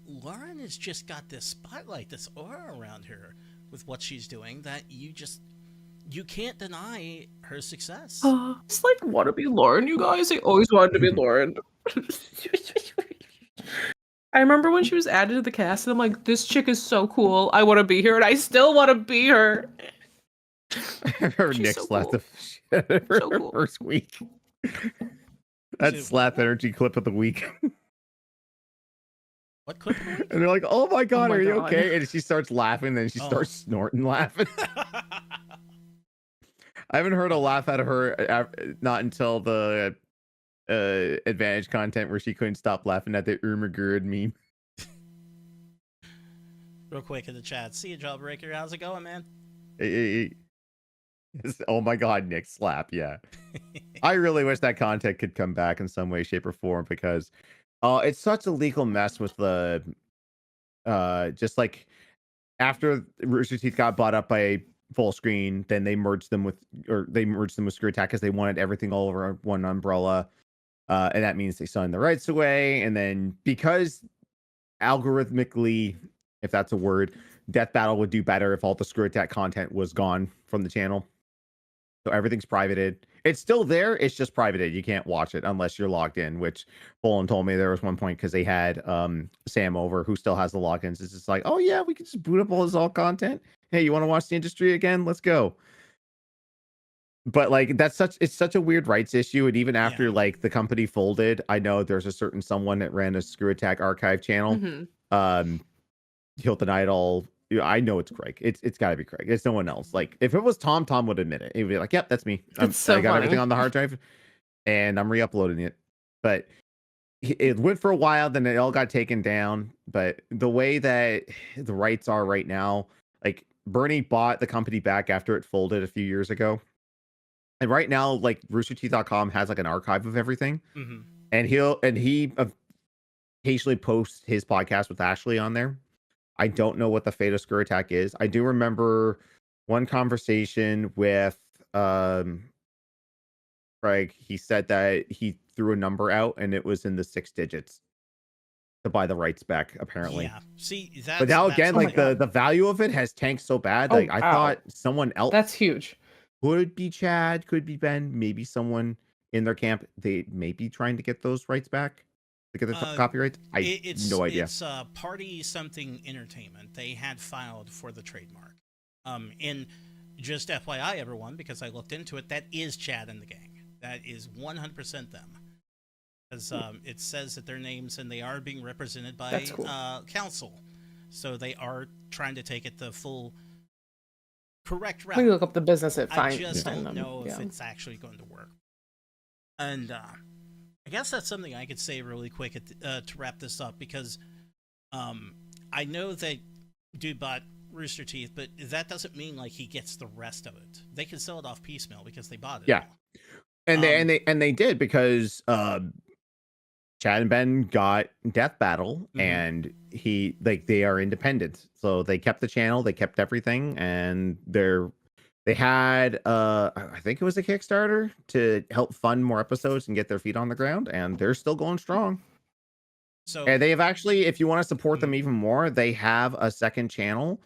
[SPEAKER 1] Lauren has just got this spotlight, this aura around her with what she's doing that you can't deny her success.
[SPEAKER 3] It's like want to be Lauren, you guys. I always wanted to be Lauren. I remember when she was added to the cast, and I'm like, this chick is so cool. I want to be her, and I still want to be her.
[SPEAKER 2] Her
[SPEAKER 3] She's
[SPEAKER 2] Nick
[SPEAKER 3] so
[SPEAKER 2] slapped
[SPEAKER 3] cool.
[SPEAKER 2] the shit out of her
[SPEAKER 3] So cool.
[SPEAKER 2] first week. That
[SPEAKER 1] Dude,
[SPEAKER 2] slap energy clip of the week.
[SPEAKER 1] What clip? of the week?
[SPEAKER 2] And they're like, oh my god,
[SPEAKER 3] my
[SPEAKER 2] are you
[SPEAKER 3] God.
[SPEAKER 2] okay? And she starts laughing, then she starts snorting laughing. I haven't heard a laugh out of her not until the advantage content where she couldn't stop laughing at the Urmagurd meme.
[SPEAKER 1] Real quick in the chat. See you, Jawbreaker. How's it going, man?
[SPEAKER 2] Oh my god, Nick slap, yeah. I really wish that content could come back in some way, shape, or form because it's such a legal mess with the just like after Rooster Teeth got bought up by Full Screen, then they merged them with ScrewAttack because they wanted everything all over one umbrella. And that means they signed the rights away. And then because algorithmically, if that's a word, Death Battle would do better if all the ScrewAttack content was gone from the channel. So everything's privated. It's still there. It's just privated. You can't watch it unless you're logged in, which Bolin told me there was one point because they had Sam over who still has the logins. It's just like, oh yeah, we can just boot up all his content. Hey, you want to watch the industry again? Let's go. But like it's such a weird rights issue. And even after like the company folded, I know there's a certain someone that ran a ScrewAttack archive channel. He'll deny it all. I know it's Craig. It's got to be Craig. It's no one else. Like if it was Tom would admit it. He'd be like, "Yep, that's me.
[SPEAKER 3] It's so
[SPEAKER 2] I got
[SPEAKER 3] funny.
[SPEAKER 2] everything on the hard drive, and I'm re-uploading it." But it went for a while, then it all got taken down. But the way that the rights are right now, like Bernie bought the company back after it folded a few years ago. And right now, like roosterteeth.com has like an archive of everything.
[SPEAKER 1] Mm-hmm.
[SPEAKER 2] And he occasionally posts his podcast with Ashley on there. I don't know what the fate of ScrewAttack is. I do remember one conversation with Craig. He said that he threw a number out and it was in the 6 digits to buy the rights back, apparently.
[SPEAKER 1] Yeah. See, that's,
[SPEAKER 2] but now again,
[SPEAKER 3] oh
[SPEAKER 2] like the value of it has tanked so bad.
[SPEAKER 3] Oh,
[SPEAKER 2] Like I
[SPEAKER 3] wow.
[SPEAKER 2] thought someone else
[SPEAKER 3] That's huge.
[SPEAKER 2] could be Chad, could be Ben, maybe someone in their camp. They may be trying to get those rights back to get the copyrights.
[SPEAKER 1] It's
[SPEAKER 2] no idea.
[SPEAKER 1] It's Party Something Entertainment. They had filed for the trademark. And just FYI, everyone, because I looked into it, that is Chad and the gang. That is 100% them. Because it says that their names and they are being represented by
[SPEAKER 3] Cool.
[SPEAKER 1] council, so they are trying to take it the full correct route.
[SPEAKER 3] We can look up the business at
[SPEAKER 1] I just don't know if it's actually going to work. And I guess that's something I could say really quick to wrap this up, because I know that dude bought Rooster Teeth, but that doesn't mean like he gets the rest of it. They can sell it off piecemeal because they bought it.
[SPEAKER 2] Yeah. And they did, because Chad and Ben got Death Battle, and they are independent, so they kept the channel, they kept everything, and they had I think it was a Kickstarter to help fund more episodes and get their feet on the ground, and they're still going strong.
[SPEAKER 1] So,
[SPEAKER 2] and they have actually, if you want to support them even more, they have a second channel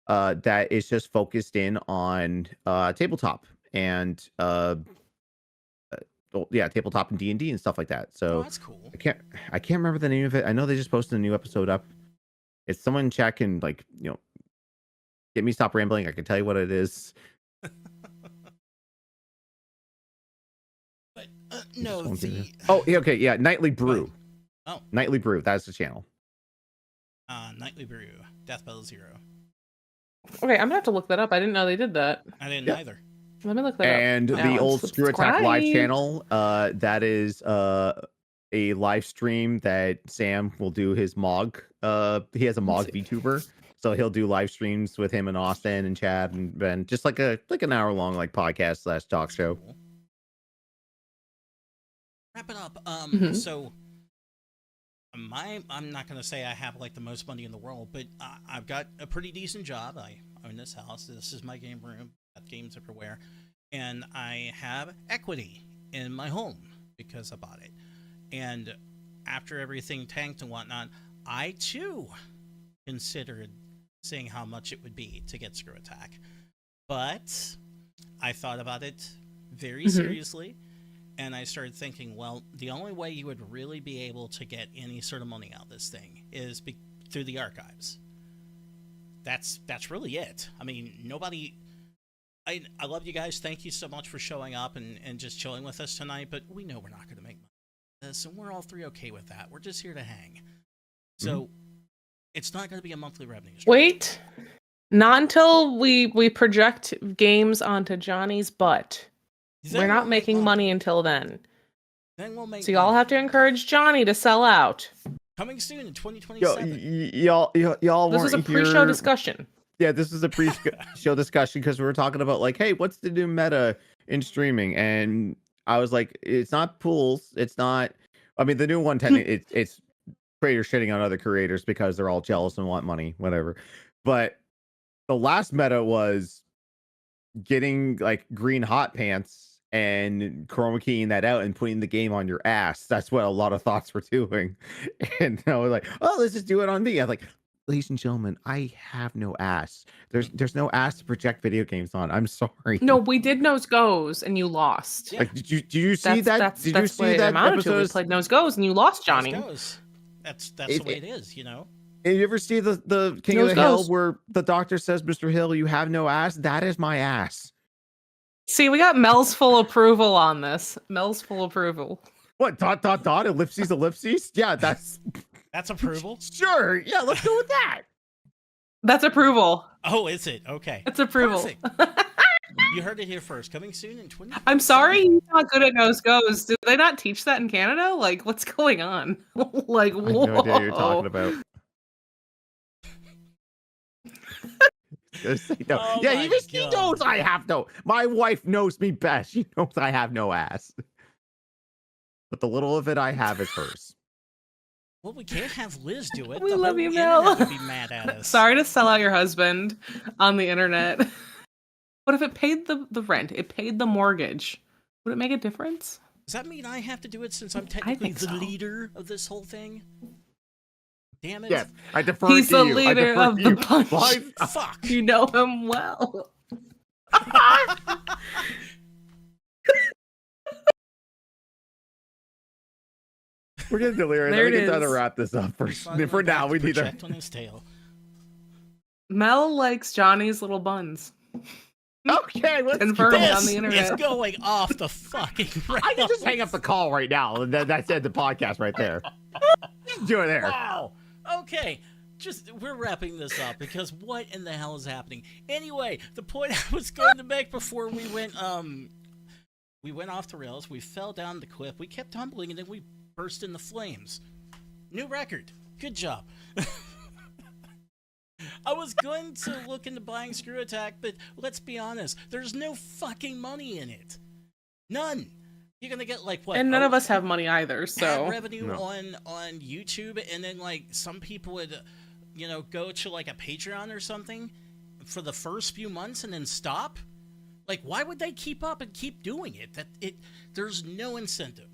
[SPEAKER 2] that is just focused in on tabletop and tabletop and D&D and stuff like that. So
[SPEAKER 1] that's cool.
[SPEAKER 2] I can't remember the name of it. I know they just posted a new episode up. It's someone check and get me stop rambling. I can tell you what it is.
[SPEAKER 1] But no,
[SPEAKER 2] Nightly Brew.
[SPEAKER 1] Oh,
[SPEAKER 2] Nightly Brew. That's the channel.
[SPEAKER 1] Nightly Brew, Death Battle 0.
[SPEAKER 3] Okay, I'm gonna have to look that up. I didn't know they did that.
[SPEAKER 1] I didn't either.
[SPEAKER 3] Let me look that up.
[SPEAKER 2] And the old ScrewAttack live channel, that is a live stream that Sam will do his Mog. He has a Mog VTuber, so he'll do live streams with him and Austin and Chad and Ben, just like an hour long podcast / talk show.
[SPEAKER 1] Cool. Wrap it up. So I'm not gonna say I have like the most money in the world, but I've got a pretty decent job. I own this house. This is my game room. Got games everywhere, and I have equity in my home because I bought it. And after everything tanked and whatnot, I too considered seeing how much it would be to get ScrewAttack, but I thought about it very seriously, and I started thinking, well, the only way you would really be able to get any sort of money out of this thing is through the archives. That's really it. I mean, nobody. I love you guys. Thank you so much for showing up and just chilling with us tonight, but we know we're not going to make money with this, and we're all three okay with that. We're just here to hang. So it's not going to be a monthly revenue stream.
[SPEAKER 3] Wait, not until we project games onto Johnny's butt. We're not making money until then.
[SPEAKER 1] Then we'll make.
[SPEAKER 3] So y'all have to encourage Johnny to sell out.
[SPEAKER 1] Coming soon in 2027.
[SPEAKER 2] Y'all.
[SPEAKER 3] This is a pre-show discussion.
[SPEAKER 2] Yeah, this is a pre-show discussion because we were talking about like, hey, what's the new meta in streaming? And I was like, it's not pools. It's not. I mean, the new one, it's creators shitting on other creators because they're all jealous and want money, whatever. But the last meta was getting like green hot pants and chroma keying that out and putting the game on your ass. That's what a lot of thoughts were doing. And I was like, oh, let's just do it on me. I was like, ladies and gentlemen, I have no ass. There's no ass to project video games on. I'm sorry.
[SPEAKER 3] No, we did Nose Goes and you lost.
[SPEAKER 1] Yeah.
[SPEAKER 2] Like, did you see that? Did you see that episode?
[SPEAKER 3] We played Nose Goes and you lost, Johnny.
[SPEAKER 1] That's the way it is, you know.
[SPEAKER 2] And you ever see the King of the Hill where the doctor says, Mr. Hill, you have no ass? That is my ass.
[SPEAKER 3] See, we got Mel's full approval on this. Mel's full approval.
[SPEAKER 2] What? ... Ellipses? Yeah, that's
[SPEAKER 1] approval.
[SPEAKER 2] Sure. Yeah, let's go with that.
[SPEAKER 3] That's approval.
[SPEAKER 1] Oh, is it? Okay.
[SPEAKER 3] That's approval.
[SPEAKER 1] You heard it here first. Coming soon in 20.
[SPEAKER 3] I'm sorry he's not good at nose goes. Did they not teach that in Canada? Like, what's going on? Like,
[SPEAKER 2] I have no idea what you're talking about. No.
[SPEAKER 1] Oh
[SPEAKER 2] yeah,
[SPEAKER 1] my
[SPEAKER 2] even he
[SPEAKER 1] God.
[SPEAKER 2] knows I have no. My wife knows me best. She knows I have no ass. But the little of it I have is hers.
[SPEAKER 1] Well, we can't have Liz do it.
[SPEAKER 3] We
[SPEAKER 1] The
[SPEAKER 3] love
[SPEAKER 1] whole
[SPEAKER 3] you,
[SPEAKER 1] internet
[SPEAKER 3] Mel.
[SPEAKER 1] would be mad at us.
[SPEAKER 3] Sorry to sell out your husband on the internet. What if it paid the rent? It paid the mortgage. Would it make a difference?
[SPEAKER 1] Does that mean I have to do it since I'm technically
[SPEAKER 3] think
[SPEAKER 1] the
[SPEAKER 3] so.
[SPEAKER 1] leader of this whole thing? Damn it.
[SPEAKER 2] Yes, I defer
[SPEAKER 3] He's
[SPEAKER 2] to
[SPEAKER 3] the
[SPEAKER 2] you.
[SPEAKER 3] leader of the bunch.
[SPEAKER 2] Why-
[SPEAKER 1] Fuck.
[SPEAKER 3] You know him well.
[SPEAKER 2] We're getting delirious.
[SPEAKER 3] There
[SPEAKER 2] We
[SPEAKER 3] it
[SPEAKER 2] can try to
[SPEAKER 3] is.
[SPEAKER 2] wrap this up
[SPEAKER 1] Finally
[SPEAKER 2] for now.
[SPEAKER 1] back
[SPEAKER 2] We
[SPEAKER 1] to
[SPEAKER 2] need to.
[SPEAKER 1] project on his tail.
[SPEAKER 3] Mel likes Johnny's little buns.
[SPEAKER 2] Okay, let's
[SPEAKER 3] Confirmed
[SPEAKER 2] go.
[SPEAKER 3] on the internet.
[SPEAKER 1] It's going off the fucking
[SPEAKER 2] I can just hang up the call right now, and that's the podcast right there. Do it there.
[SPEAKER 1] Wow. Okay. We're wrapping this up because what in the hell is happening? Anyway, the point I was going to make before we went off the rails, we fell down the cliff, we kept tumbling, and then we burst into flames. New record. Good job. I was going to look into buying ScrewAttack, but let's be honest, there's no fucking money in it. None. You're gonna get like what?
[SPEAKER 3] And none of us have money either,
[SPEAKER 1] ad
[SPEAKER 3] so
[SPEAKER 1] revenue
[SPEAKER 2] No.
[SPEAKER 1] on YouTube, and then like some people would, go to like a Patreon or something for the first few months and then stop. Like, why would they keep up and keep doing it? There's no incentive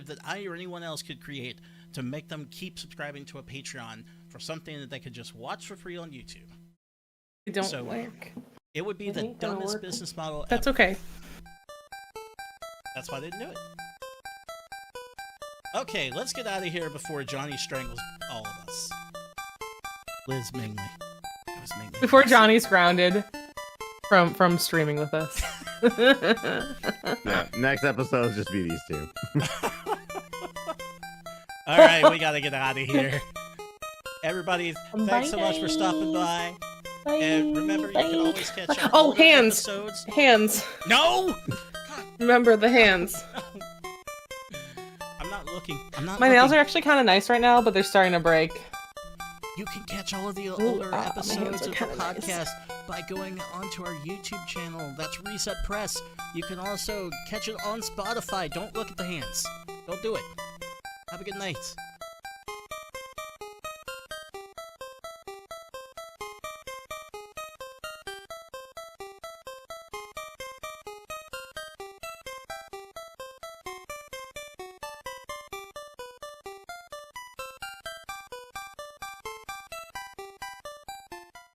[SPEAKER 1] that I or anyone else could create to make them keep subscribing to a Patreon for something that they could just watch for free on YouTube.
[SPEAKER 3] it don't
[SPEAKER 1] So,
[SPEAKER 3] work.
[SPEAKER 1] It would be
[SPEAKER 3] It
[SPEAKER 1] the
[SPEAKER 3] ain't gonna
[SPEAKER 1] dumbest
[SPEAKER 3] work.
[SPEAKER 1] business model
[SPEAKER 3] That's
[SPEAKER 1] ever.
[SPEAKER 3] okay.
[SPEAKER 1] That's why they didn't do it. Okay, let's get out of here before Johnny strangles all of us. Liz mainly. It was mainly
[SPEAKER 3] Before
[SPEAKER 1] Liz.
[SPEAKER 3] Johnny's grounded from streaming with us.
[SPEAKER 2] Yeah, next episode will just be these two.
[SPEAKER 1] All right, we gotta get out of here. Everybody, thanks so much for stopping by. And remember, you can always catch up.
[SPEAKER 3] Oh, hands.
[SPEAKER 1] Episodes.
[SPEAKER 3] Hands.
[SPEAKER 1] No!
[SPEAKER 3] Remember the hands.
[SPEAKER 1] I'm not looking. I'm not
[SPEAKER 3] My nails are
[SPEAKER 1] looking.
[SPEAKER 3] actually kind of nice right now, but they're starting to break.
[SPEAKER 1] You can catch all of the older
[SPEAKER 3] my hands
[SPEAKER 1] episodes
[SPEAKER 3] are
[SPEAKER 1] of the
[SPEAKER 3] kinda nice.
[SPEAKER 1] podcast by going onto our YouTube channel. That's Reset Press. You can also catch it on Spotify. Don't look at the hands. Don't do it. Have a good night.